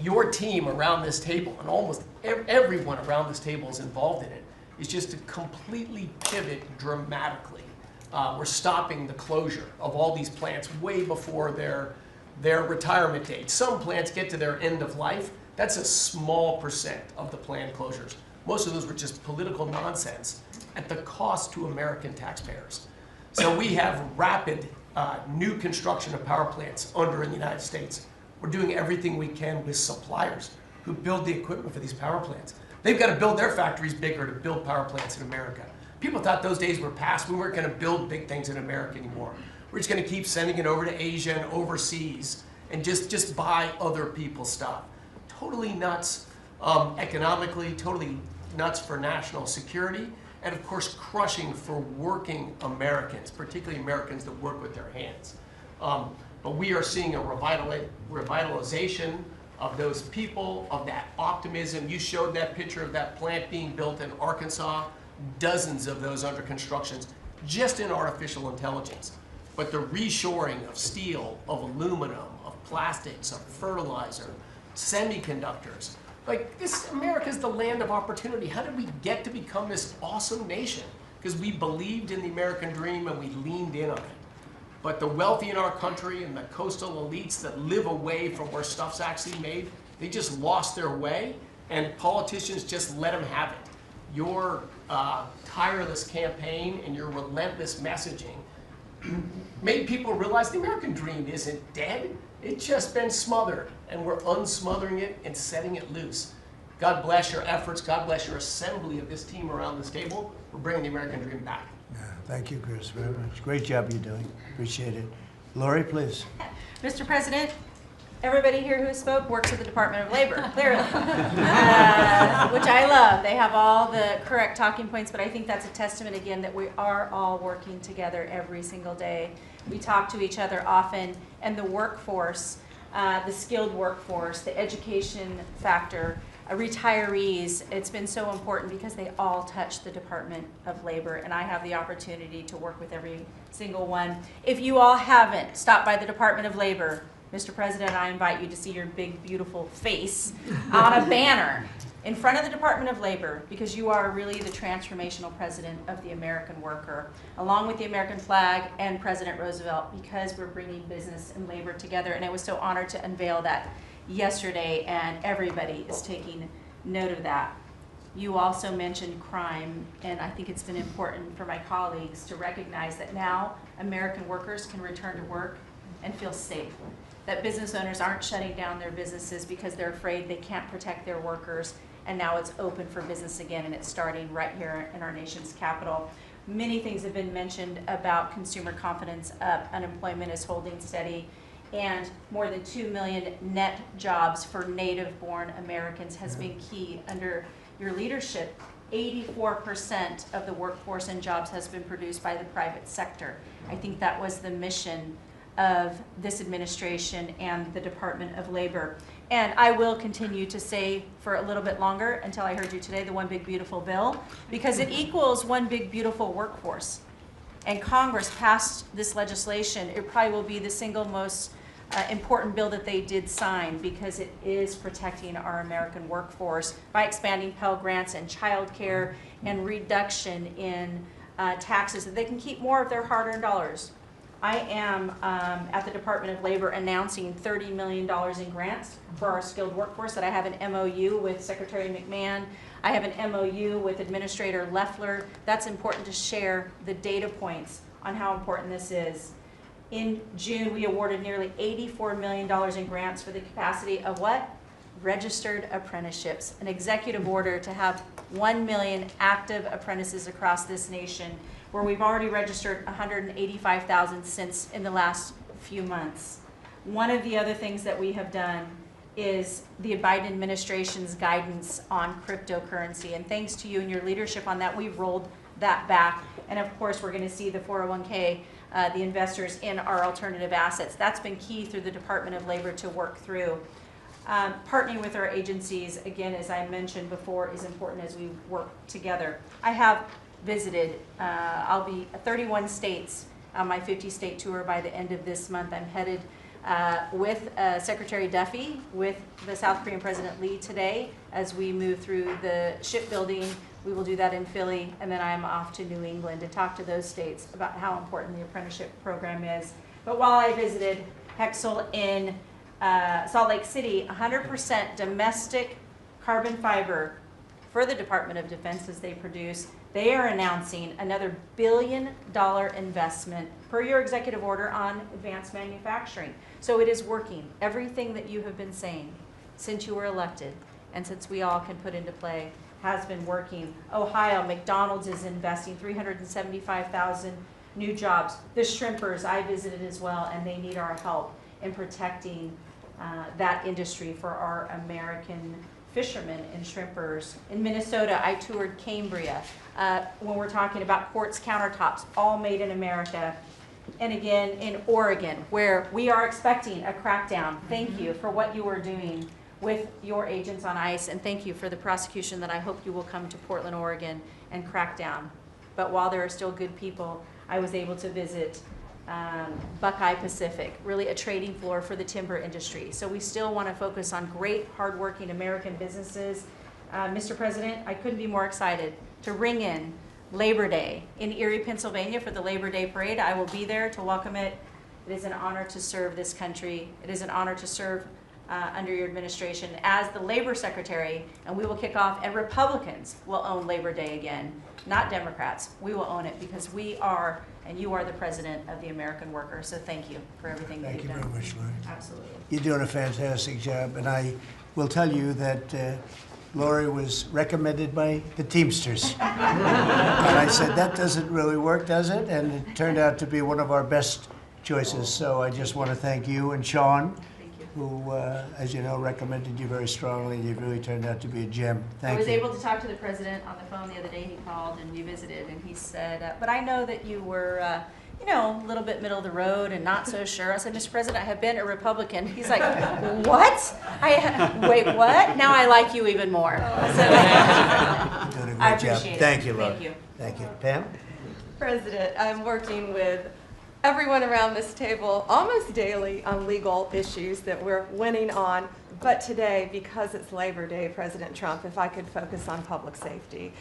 Your team around this table, and almost everyone around this table is involved in it, is just to completely pivot dramatically. We're stopping the closure of all these plants way before their retirement date. Some plants get to their end of life. That's a small percent of the planned closures. Most of those were just political nonsense at the cost to American taxpayers. So we have rapid new construction of power plants under in the United States. We're doing everything we can with suppliers who build the equipment for these power plants. They've got to build their factories bigger to build power plants in America. People thought those days were past. We weren't going to build big things in America anymore. We're just going to keep sending it over to Asia and overseas and just buy other people's stuff. Totally nuts economically, totally nuts for national security, and of course crushing for working Americans, particularly Americans that work with their hands. But we are seeing a revitalization of those people, of that optimism. You showed that picture of that plant being built in Arkansas, dozens of those under construction, just in artificial intelligence. But the reshoring of steel, of aluminum, of plastics, of fertilizer, semiconductors. Like this, America's the land of opportunity. How did we get to become this awesome nation? Because we believed in the American dream and we leaned in on it. But the wealthy in our country and the coastal elites that live away from where stuff's actually made, they just lost their way, and politicians just let them have it. Your tireless campaign and your relentless messaging made people realize the American dream isn't dead. It's just been smothered, and we're unsmothering it and setting it loose. God bless your efforts. God bless your assembly of this team around this table. We're bringing the American dream back. Yeah, thank you, Chris, very much. Great job you're doing. Appreciate it. Lori, please. Mr. President, everybody here who spoke works at the Department of Labor, clearly, which I love. They have all the correct talking points, but I think that's a testament, again, that we are all working together every single day. We talk to each other often, and the workforce, the skilled workforce, the education factor, retirees, it's been so important because they all touch the Department of Labor, and I have the opportunity to work with every single one. If you all haven't stopped by the Department of Labor, Mr. President, I invite you to see your big, beautiful face on a banner in front of the Department of Labor, because you are really the transformational president of the American worker, along with the American flag and President Roosevelt, because we're bringing business and labor together. And I was so honored to unveil that yesterday, and everybody is taking note of that. You also mentioned crime, and I think it's been important for my colleagues to recognize that now American workers can return to work and feel safe. That business owners aren't shutting down their businesses because they're afraid they can't protect their workers, and now it's open for business again, and it's starting right here in our nation's capital. Many things have been mentioned about consumer confidence up, unemployment is holding steady, and more than 2 million net jobs for native-born Americans has been key under your leadership. 84% of the workforce and jobs has been produced by the private sector. I think that was the mission of this administration and the Department of Labor. And I will continue to say for a little bit longer, until I heard you today, the one big beautiful bill, because it equals one big beautiful workforce. And Congress passed this legislation. It probably will be the single most important bill that they did sign, because it is protecting our American workforce by expanding Pell Grants and child care and reduction in taxes, that they can keep more of their hard-earned dollars. I am at the Department of Labor announcing $30 million in grants for our skilled workforce, that I have an MOU with Secretary McMahon. I have an MOU with Administrator Loeffler. That's important to share the data points on how important this is. In June, we awarded nearly $84 million in grants for the capacity of what? Registered apprenticeships, an executive order to have 1 million active apprentices across this nation, where we've already registered 185,000 since in the last few months. One of the other things that we have done is the Biden administration's guidance on cryptocurrency, and thanks to you and your leadership on that, we've rolled that back. And of course, we're going to see the 401k, the investors in our alternative assets. That's been key through the Department of Labor to work through. Partnering with our agencies, again, as I mentioned before, is important as we work together. I have visited, I'll be 31 states on my 50-state tour by the end of this month. I'm headed with Secretary Duffy, with the South Korean President Lee today, as we move through the shipbuilding. We will do that in Philly, and then I'm off to New England to talk to those states about how important the apprenticeship program is. But while I visited Hexel in Salt Lake City, 100% domestic carbon fiber for the Department of Defense as they produce. They are announcing another $1 billion investment per your executive order on advanced manufacturing. So it is working. Everything that you have been saying since you were elected, and since we all can put into play, has been working. Ohio, McDonald's is investing 375,000 new jobs. The shrimpers, I visited as well, and they need our help in protecting that industry for our American fishermen and shrimpers. In Minnesota, I toured Cambria. When we're talking about quartz countertops, all made in America. And again, in Oregon, where we are expecting a crackdown. Thank you for what you are doing with your agents on ICE, and thank you for the prosecution that I hope you will come to Portland, Oregon and crack down. But while there are still good people, I was able to visit Buckeye Pacific, really a trading floor for the timber industry. So we still want to focus on great, hardworking American businesses. Mr. President, I couldn't be more excited to ring in Labor Day in Erie, Pennsylvania for the Labor Day Parade. I will be there to welcome it. It is an honor to serve this country. It is an honor to serve under your administration as the Labor Secretary, and we will kick off, and Republicans will own Labor Day again, not Democrats. We will own it because we are, and you are the president of the American worker. So thank you for everything that you've done. Thank you very much, Lori. Absolutely. You're doing a fantastic job, and I will tell you that Lori was recommended by the Teamsters. And I said, that doesn't really work, does it? And it turned out to be one of our best choices. So I just want to thank you and Sean, who, as you know, recommended you very strongly. You've really turned out to be a gem. Thank you. I was able to talk to the president on the phone the other day. He called and we visited, and he said, but I know that you were, you know, a little bit middle of the road and not so sure. I said, Mr. President, I have been a Republican. He's like, what? Wait, what? Now I like you even more. So, You're doing a great I job. appreciate it. Thank you, Lori. Thank you. Thank you. Pam? President, I'm working with everyone around this table almost daily on legal issues that we're winning on. But today, because it's Labor Day, President Trump, if I could focus on public safety,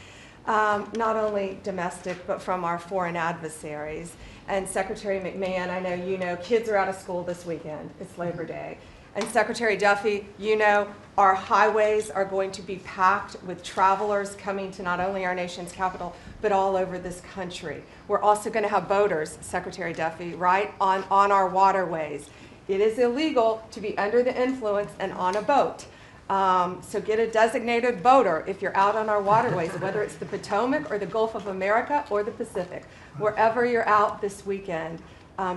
not only domestic, but from our foreign adversaries. And Secretary McMahon, I know you know, kids are out of school this weekend. It's Labor Day. And Secretary Duffy, you know, our highways are going to be packed with travelers coming to not only our nation's capital, but all over this country. We're also going to have boaters, Secretary Duffy, right, on our waterways. It is illegal to be under the influence and on a boat. So get a designated boater if you're out on our waterways, whether it's the Potomac or the Gulf of America or the Pacific. Wherever you're out this weekend,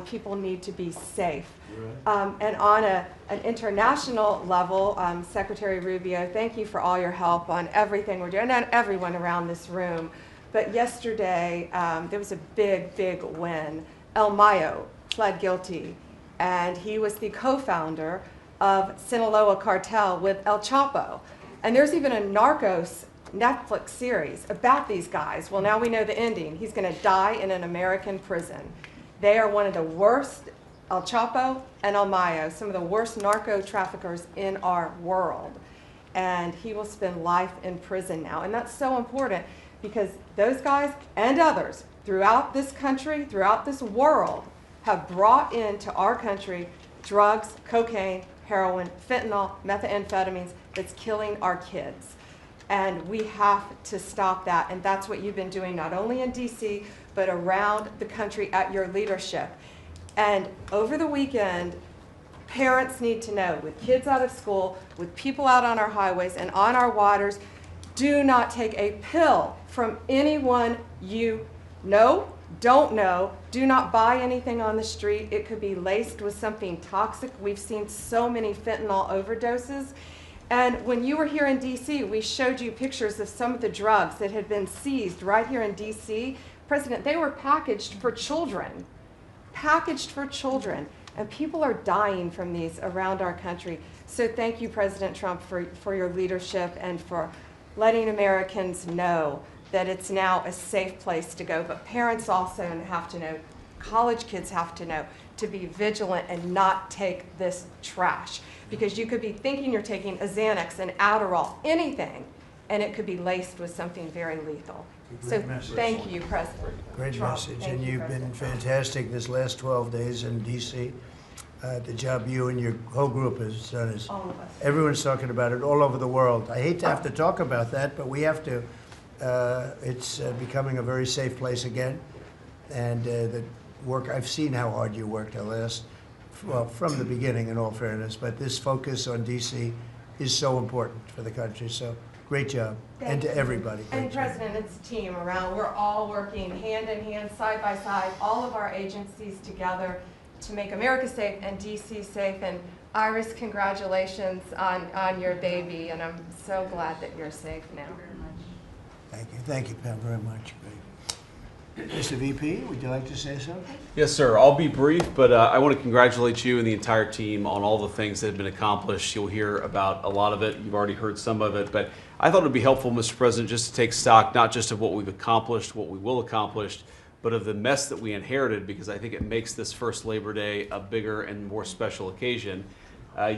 people need to be safe. And on an international level, Secretary Rubio, thank you for all your help on everything we're doing, and everyone around this room. But yesterday, there was a big, big win. El Mayo pled guilty, and he was the co-founder of Sinaloa cartel with El Chapo. And there's even a Narcos Netflix series about these guys. Well, now we know the ending. He's going to die in an American prison. They are one of the worst, El Chapo and El Mayo, some of the worst narco traffickers in our world. And he will spend life in prison now. And that's so important because those guys and others throughout this country, throughout this world, have brought into our country drugs, cocaine, heroin, fentanyl, methamphetamines that's killing our kids. And we have to stop that. And that's what you've been doing not only in DC, but around the country at your leadership. And over the weekend, parents need to know, with kids out of school, with people out on our highways and on our waters, do not take a pill from anyone you know, don't know. Do not buy anything on the street. It could be laced with something toxic. We've seen so many fentanyl overdoses. And when you were here in DC, we showed you pictures of some of the drugs that had been seized right here in DC. President, they were packaged for children. Packaged for children. And people are dying from these around our country. So thank you, President Trump, for your leadership and for letting Americans know that it's now a safe place to go. But parents also have to know, college kids have to know, to be vigilant and not take this trash. Because you could be thinking you're taking a Xanax, an Adderall, anything, and it could be laced with something very lethal. So thank you, President Great Trump. message, Thank and you, you've been President Trump. fantastic this last 12 days in D.C. The job you and your whole group has done is, All of us. everyone's talking about it all over the world. I hate to have to talk about that, but we have to. It's becoming a very safe place again, and the work, I've seen how hard you worked well, from the beginning, in all fairness, but this focus on D.C. is so important for the country, so great job. And to everybody. And great job. President, it's a team around. We're all working hand in hand, side by side, all of our agencies together to make America safe and DC safe. And Iris, congratulations on your baby, and I'm so glad that you're safe now. Thank you, Pam, very much. Great. Mr. VP, would you like to say something? Yes, sir. I'll be brief, but I want to congratulate you and the entire team on all the things that have been accomplished. You'll hear about a lot of it. You've already heard some of it, but I thought it would be helpful, Mr. President, just to take stock, not just of what we've accomplished, what we will accomplish, but of the mess that we inherited, because I think it makes this first Labor Day a bigger and more special occasion.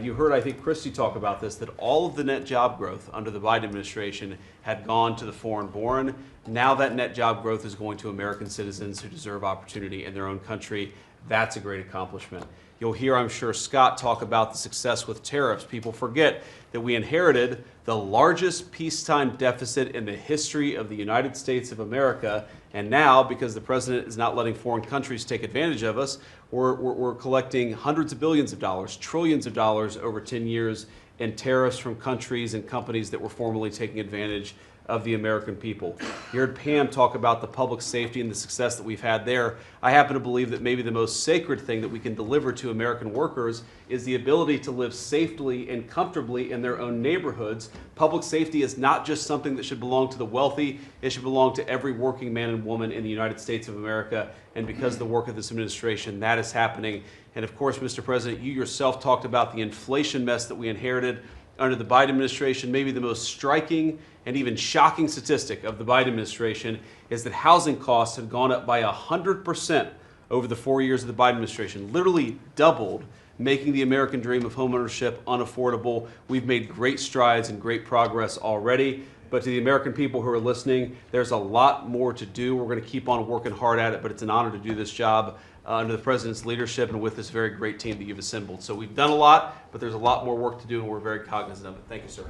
You heard, I think, Christie talk about this, that all of the net job growth under the Biden administration had gone to the foreign-born. Now that net job growth is going to American citizens who deserve opportunity in their own country. That's a great accomplishment. You'll hear, I'm sure, Scott talk about the success with tariffs. People forget that we inherited the largest peacetime deficit in the history of the United States of America. And now, because the president is not letting foreign countries take advantage of us, we're collecting hundreds of billions of dollars, trillions of dollars over 10 years in tariffs from countries and companies that were formerly taking advantage of the American people. You heard Pam talk about the public safety and the success that we've had there. I happen to believe that maybe the most sacred thing that we can deliver to American workers is the ability to live safely and comfortably in their own neighborhoods. Public safety is not just something that should belong to the wealthy, it should belong to every working man and woman in the United States of America. And because of the work of this administration, that is happening. And of course, Mr. President, you yourself talked about the inflation mess that we inherited under the Biden administration. Maybe the most striking and even shocking statistic of the Biden administration is that housing costs have gone up by 100% over the 4 years of the Biden administration, literally doubled, making the American dream of homeownership unaffordable. We've made great strides and great progress already. But to the American people who are listening, there's a lot more to do. We're going to keep on working hard at it, but it's an honor to do this job under the president's leadership and with this very great team that you've assembled. So we've done a lot, but there's a lot more work to do, and we're very cognizant of it. Thank you, sir.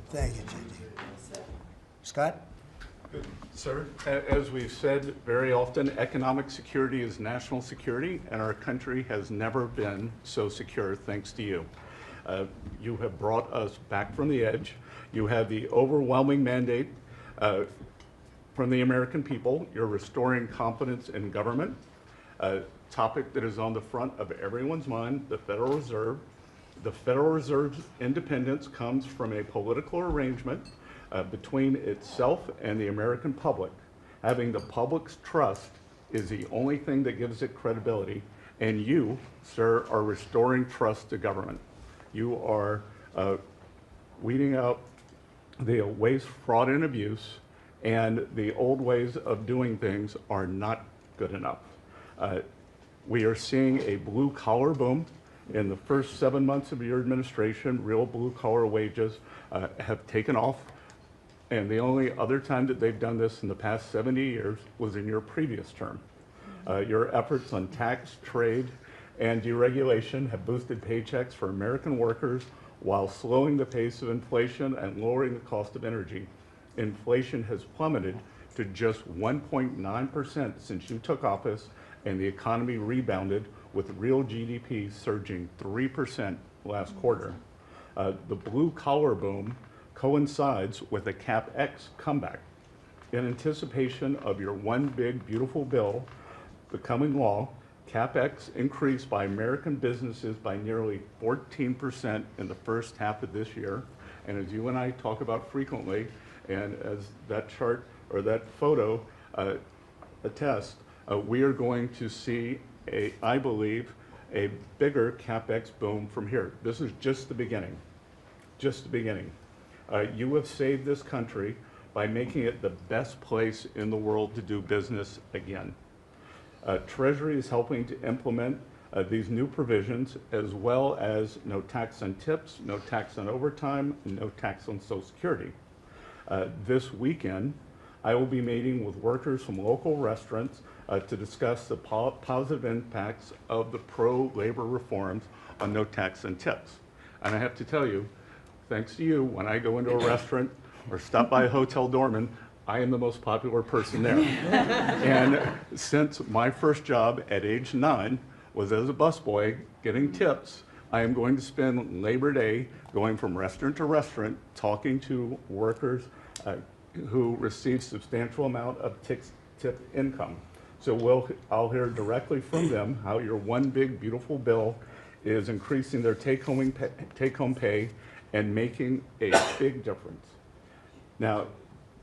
Thank you, J.D. Scott? Sir, as we've said very often, economic security is national security, and our country has never been so secure thanks to you. You have brought us back from the edge. You have the overwhelming mandate from the American people. You're restoring confidence in government, a topic that is on the front of everyone's mind, the Federal Reserve. The Federal Reserve's independence comes from a political arrangement between itself and the American public. Having the public's trust is the only thing that gives it credibility, and you, sir, are restoring trust to government. You are weeding out the waste, fraud, and abuse, and the old ways of doing things are not good enough. We are seeing a blue-collar boom. In the first 7 months of your administration, real blue-collar wages have taken off. And the only other time that they've done this in the past 70 years was in your previous term. Your efforts on tax, trade, and deregulation have boosted paychecks for American workers while slowing the pace of inflation and lowering the cost of energy. Inflation has plummeted to just 1.9% since you took office, and the economy rebounded with real GDP surging 3% last quarter. The blue-collar boom coincides with a CapEx comeback. In anticipation of your one big beautiful bill becoming law, CapEx increased by American businesses by nearly 14% in the first half of this year. And as you and I talk about frequently, and as that chart or that photo attests, we are going to see, I believe, a bigger CapEx boom from here. This is just the beginning, just the beginning. You have saved this country by making it the best place in the world to do business again. Treasury is helping to implement these new provisions, as well as no tax on tips, no tax on overtime, no tax on Social Security. This weekend, I will be meeting with workers from local restaurants to discuss the positive impacts of the pro-labor reforms on no tax on tips. And I have to tell you, thanks to you, when I go into a restaurant or stop by a hotel doorman, I am the most popular person there. And since my first job at age 9 was as a busboy getting tips, I am going to spend Labor Day going from restaurant to restaurant talking to workers who receive substantial amount of tip income. So I'll hear directly from them how your one big beautiful bill is increasing their take-home pay and making a big difference. Now,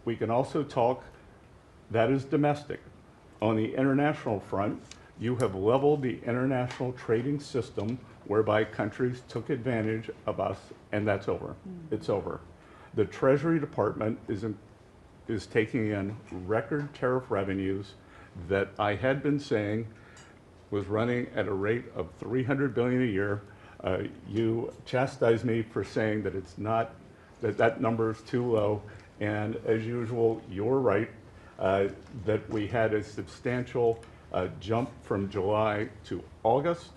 we can also talk, that is domestic. On the international front, you have leveled the international trading system whereby countries took advantage of us, and that's over. It's over. The Treasury Department is taking in record tariff revenues that I had been saying was running at a rate of $300 billion a year. You chastised me for saying that it's not, that number is too low, and as usual, you're right, that we had a substantial jump from July to August,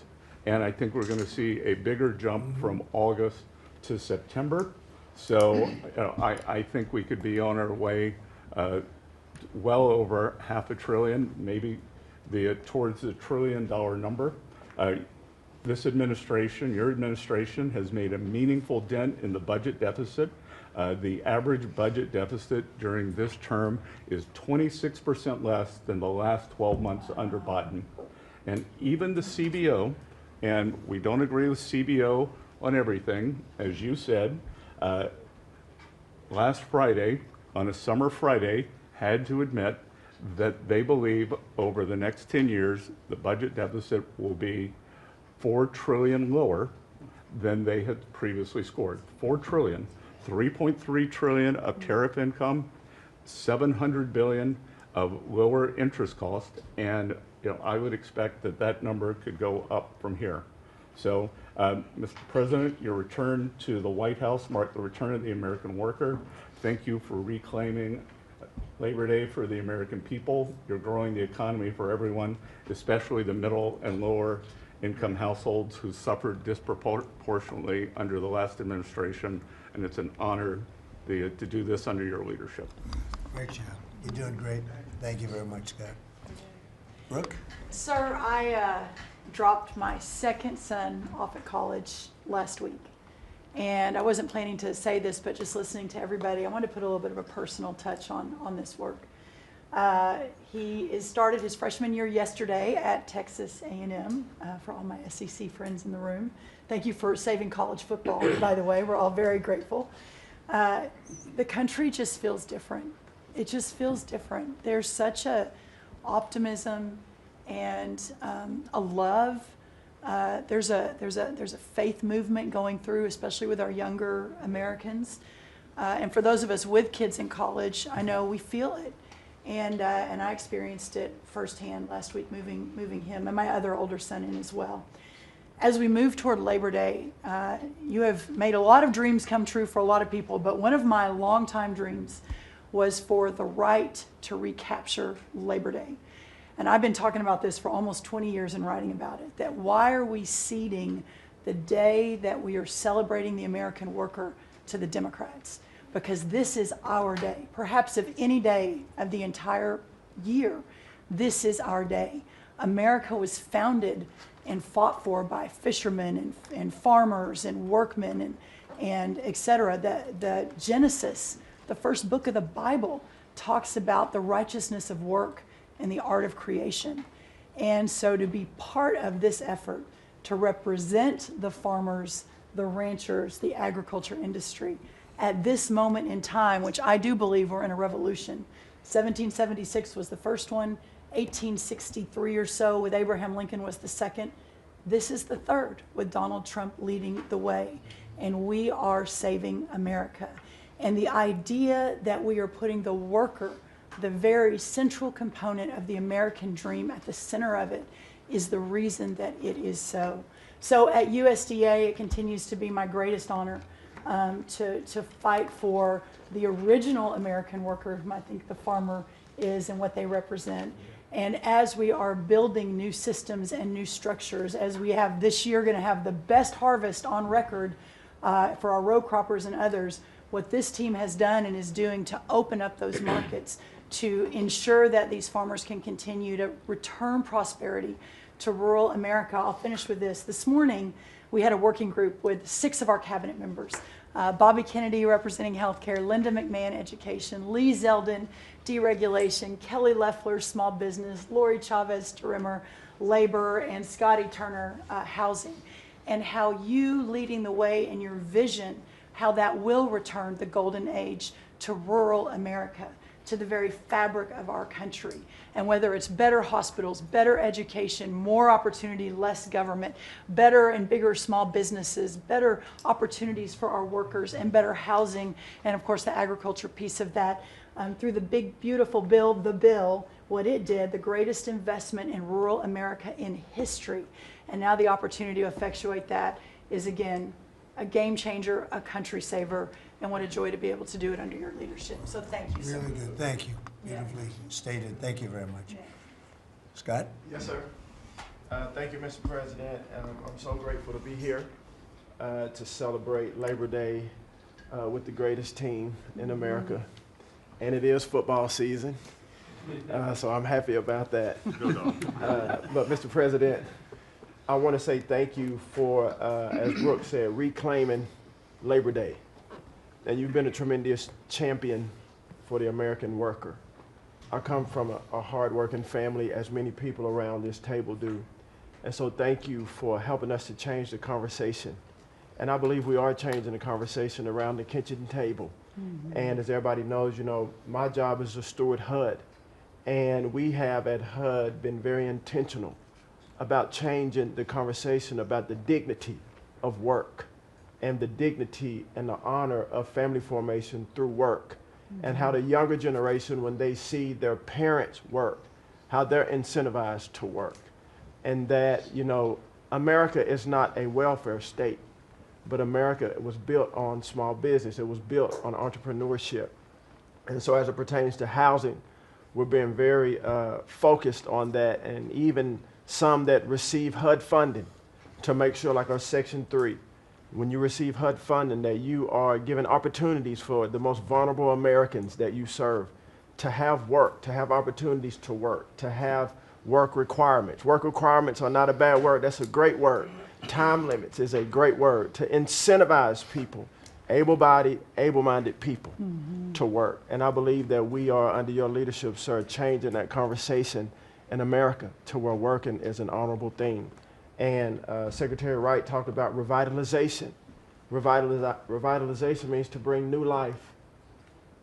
and I think we're going to see a bigger jump from August to September. So I think we could be on our way well over $500 billion, maybe towards the $1 trillion number. This administration, your administration, has made a meaningful dent in the budget deficit. The average budget deficit during this term is 26% less than the last 12 months under Biden. And even the CBO, and we don't agree with CBO on everything, as you said, last Friday, on a summer Friday, had to admit that they believe over the next 10 years, the budget deficit will be $4 trillion lower than they had previously scored. $4 trillion, 3.3 trillion of tariff income, 700 billion of lower interest cost, and I would expect that that number could go up from here. So, Mr. President, your return to the White House marked the return of the American worker. Thank you for reclaiming Labor Day for the American people. You're growing the economy for everyone, especially the middle and lower income households who suffered disproportionately under the last administration, and it's an honor to do this under your leadership. Great job. You're doing great. Thank you very much, Scott. Brooke? Sir, I dropped my second son off at college last week. And I wasn't planning to say this, but just listening to everybody, I wanted to put a little bit of a personal touch on this work. He started his freshman year yesterday at Texas A&M, for all my SEC friends in the room. Thank you for saving college football, by the way. We're all very grateful. The country just feels different. It just feels different. There's such a optimism and a love. There's a faith movement going through, especially with our younger Americans. And for those of us with kids in college, I know we feel it. And I experienced it firsthand last week, moving him and my other older son in as well. As we move toward Labor Day, you have made a lot of dreams come true for a lot of people, but one of my longtime dreams was for the right to recapture Labor Day. And I've been talking about this for almost 20 years and writing about it, that why are we ceding the day that we are celebrating the American worker to the Democrats? Because this is our day. Perhaps of any day of the entire year, this is our day. America was founded and fought for by fishermen and farmers and workmen and et cetera. The Genesis, the first book of the Bible, talks about the righteousness of work and the art of creation. And so to be part of this effort to represent the farmers, the ranchers, the agriculture industry at this moment in time, which I do believe we're in a revolution. 1776 was the first one, 1863 or so with Abraham Lincoln was the second. This is the third with Donald Trump leading the way. And we are saving America. And the idea that we are putting the worker, the very central component of the American dream at the center of it, is the reason that it is so. So at USDA, it continues to be my greatest honor to fight for the original American worker, whom I think the farmer is and what they represent. And as we are building new systems and new structures, as we have this year going to have the best harvest on record for our row croppers and others, what this team has done and is doing to open up those markets to ensure that these farmers can continue to return prosperity to rural America. I'll finish with this. This morning, we had a working group with 6 of our cabinet members. Bobby Kennedy representing healthcare, Linda McMahon education, Lee Zeldin deregulation, Kelly Loeffler small business, Lori Chavez Rimmer labor, and Scotty Turner housing. And how you leading the way in your vision, how that will return the golden age to rural America, to the very fabric of our country. And whether it's better hospitals, better education, more opportunity, less government, better and bigger small businesses, better opportunities for our workers, and better housing, and of course the agriculture piece of that, through the big, beautiful bill, the bill, what it did, the greatest investment in rural America in history. And now the opportunity to effectuate that is, again, a game changer, a country saver, and what a joy to be able to do it under your leadership. So thank you so much. Really good, thank you. Beautifully stated, thank you very much. Yeah. Scott? Yes, sir. Thank you, Mr. President. I'm so grateful to be here to celebrate Labor Day with the greatest team in America. And it is football season, so I'm happy about that. But Mr. President, I want to say thank you for, as Brooke said, reclaiming Labor Day. And you've been a tremendous champion for the American worker. I come from a hard-working family, as many people around this table do. And so thank you for helping us to change the conversation. And I believe we are changing the conversation around the kitchen table. And as everybody knows, you know, my job is to steward HUD. And we have at HUD been very intentional about changing the conversation about the dignity of work and the dignity and the honor of family formation through work. And how the younger generation, when they see their parents work, how they're incentivized to work. And that, you know, America is not a welfare state, but America was built on small business. It was built on entrepreneurship. And so as it pertains to housing, we're being very focused on that, and even some that receive HUD funding to make sure, like our Section 3, when you receive HUD funding, that you are given opportunities for the most vulnerable Americans that you serve to have work, to have opportunities to work, to have work requirements. Work requirements are not a bad word, that's a great word. Time limits is a great word, to incentivize people, able-bodied, able-minded people to work. And I believe that we are, under your leadership, sir, changing that conversation in America to where working is an honorable thing. And Secretary Wright talked about revitalization. Revitalization means to bring new life.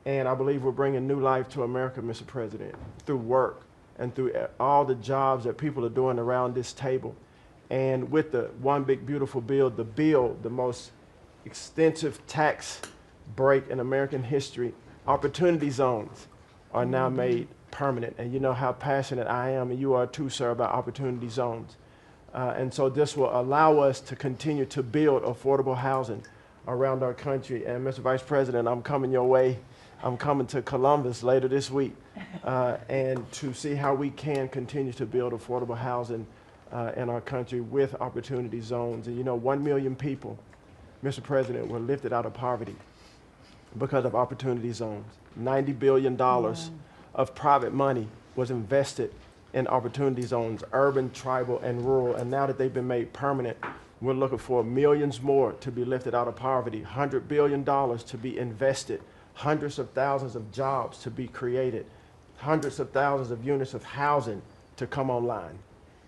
And I believe we're bringing new life to America, Mr. President, through work and through all the jobs that people are doing around this table. And with the one big beautiful bill, the most extensive tax break in American history, opportunity zones are now made permanent. And you know how passionate I am, and you are too, sir, about opportunity zones. And so this will allow us to continue to build affordable housing around our country. And Mr. Vice President, I'm coming your way. I'm coming to Columbus later this week and to see how we can continue to build affordable housing in our country with opportunity zones. And you know, 1 million people, Mr. President, were lifted out of poverty because of opportunity zones. $90 billion of private money was invested in opportunity zones, urban, tribal, and rural. And now that they've been made permanent, we're looking for millions more to be lifted out of poverty, $100 billion to be invested, hundreds of thousands of jobs to be created, hundreds of thousands of units of housing to come online.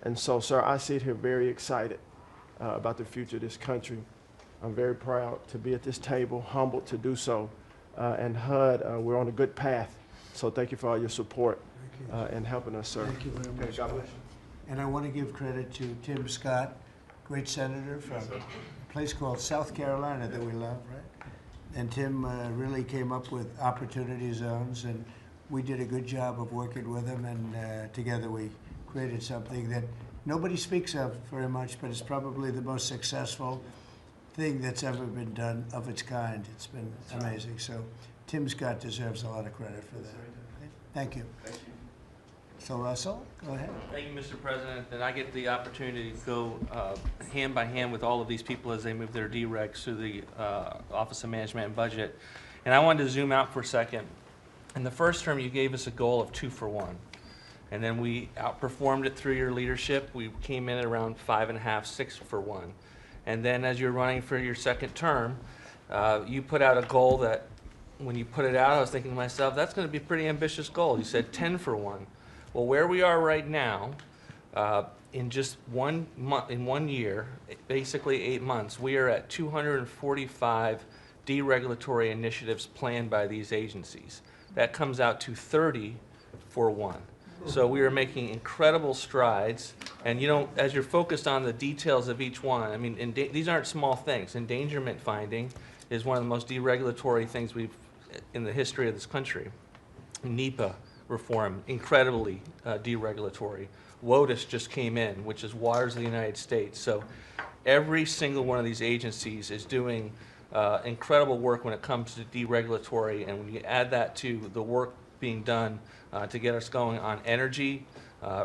And so, sir, I sit here very excited about the future of this country. I'm very proud to be at this table, humbled to do so. And HUD, we're on a good path. So thank you for all your support and helping us, sir. Thank you very much. God bless you. And I want to give credit to Tim Scott, great senator from a place called South Carolina that we love, right? And Tim really came up with opportunity zones, and we did a good job of working with him, and together we created something that nobody speaks of very much, but it's probably the most successful thing that's ever been done of its kind. It's been amazing. So Tim Scott deserves a lot of credit for that. Thank you. Thank you. So Russell, go ahead. Thank you, Mr. President. And I get the opportunity to go hand by hand with all of these people as they move their DRECs through the Office of Management and Budget. And I wanted to zoom out for a second. In the first term, you gave us a goal of 2 for 1. And then we outperformed it through your leadership. We came in at around 5.5, 6 for 1. And then as you're running for your second term, you put out a goal that when you put it out, I was thinking to myself, that's going to be a pretty ambitious goal. You said 10 for 1. Well, where we are right now, in just 1 month, in 1 year, basically 8 months, we are at 245 deregulatory initiatives planned by these agencies. that comes out to 30 for one. So we are making incredible strides, and you know, as you're focused on the details of each one, I mean, these aren't small things. Endangerment finding is one of the most deregulatory things in the history of this country. NEPA reform, incredibly deregulatory. WOTUS just came in, which is Waters of the United States. So every single one of these agencies is doing incredible work when it comes to deregulatory, and when you add that to the work being done to get us going on energy,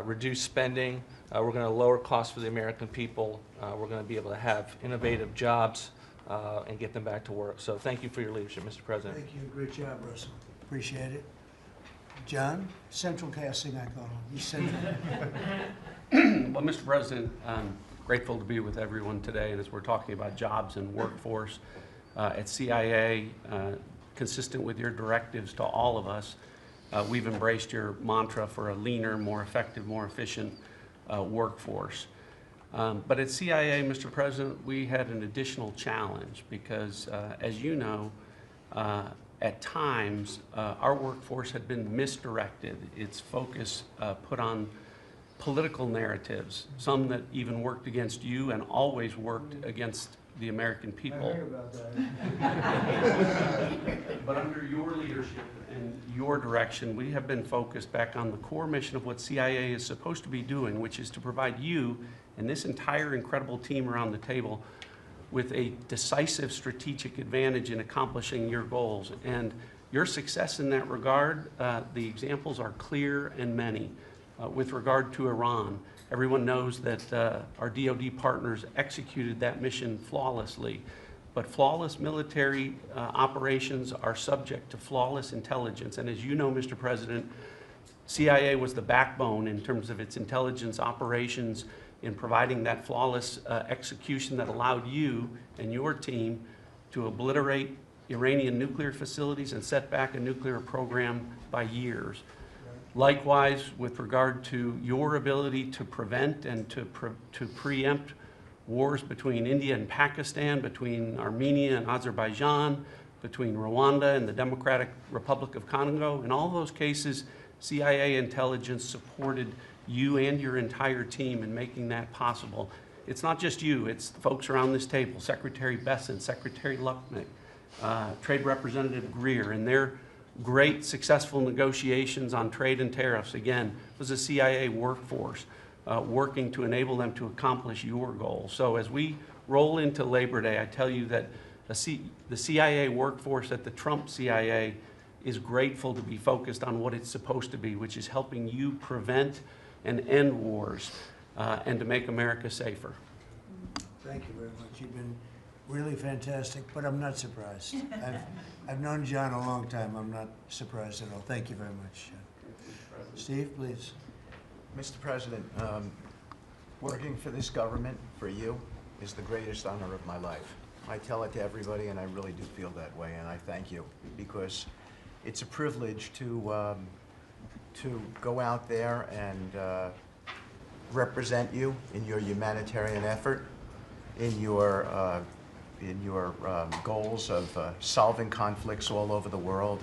reduce spending, we're going to lower costs for the American people, we're going to be able to have innovative jobs and get them back to work. So thank you for your leadership, Mr. President. Thank you. Great job, Russell. Appreciate it. John, central casting, I call him. He's central. Well, Mr. President, I'm grateful to be with everyone today, and as we're talking about jobs and workforce at CIA, consistent with your directives to all of us, we've embraced your mantra for a leaner, more effective, more efficient workforce. But at CIA, Mr. President, we had an additional challenge because, as you know, at times, our workforce had been misdirected. Its focus put on political narratives, some that even worked against you and always worked against the American people. I heard about that. But under your leadership and your direction, we have been focused back on the core mission of what CIA is supposed to be doing, which is to provide you and this entire incredible team around the table with a decisive strategic advantage in accomplishing your goals. And your success in that regard, the examples are clear and many. With regard to Iran, everyone knows that our DoD partners executed that mission flawlessly. But flawless military operations are subject to flawless intelligence. And as you know, Mr. President, CIA was the backbone in terms of its intelligence operations in providing that flawless execution that allowed you and your team to obliterate Iranian nuclear facilities and set back a nuclear program by years. Likewise, with regard to your ability to prevent and to preempt wars between India and Pakistan, between Armenia and Azerbaijan, between Rwanda and the Democratic Republic of Congo. In all those cases, CIA intelligence supported you and your entire team in making that possible. It's not just you, it's the folks around this table, Secretary Besson, Secretary Lucknick, Trade Representative Greer, and their great successful negotiations on trade and tariffs, again, was a CIA workforce working to enable them to accomplish your goals. So as we roll into Labor Day, I tell you that the CIA workforce at the Trump CIA is grateful to be focused on what it's supposed to be, which is helping you prevent and end wars and to make America safer. Thank you very much. You've been really fantastic, but I'm not surprised. I've known John a long time. I'm not surprised at all. Thank you very much. Steve, please. Mr. President, working for this government, for you, is the greatest honor of my life. I tell it to everybody, and I really do feel that way, and I thank you, because it's a privilege to go out there and represent you in your humanitarian effort, in your goals of solving conflicts all over the world.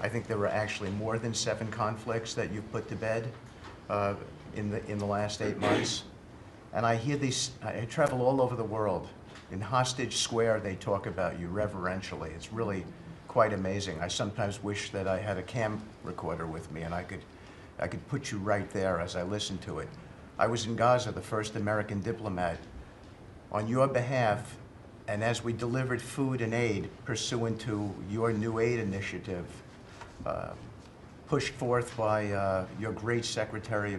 I think there were actually more than 7 conflicts that you've put to bed in the last 8 months. And I hear these, I travel all over the world. In Hostage Square, they talk about you reverentially. It's really quite amazing. I sometimes wish that I had a cam recorder with me and I could put you right there as I listen to it. I was in Gaza, the first American diplomat, on your behalf, and as we delivered food and aid pursuant to your new aid initiative, pushed forth by your great Secretary of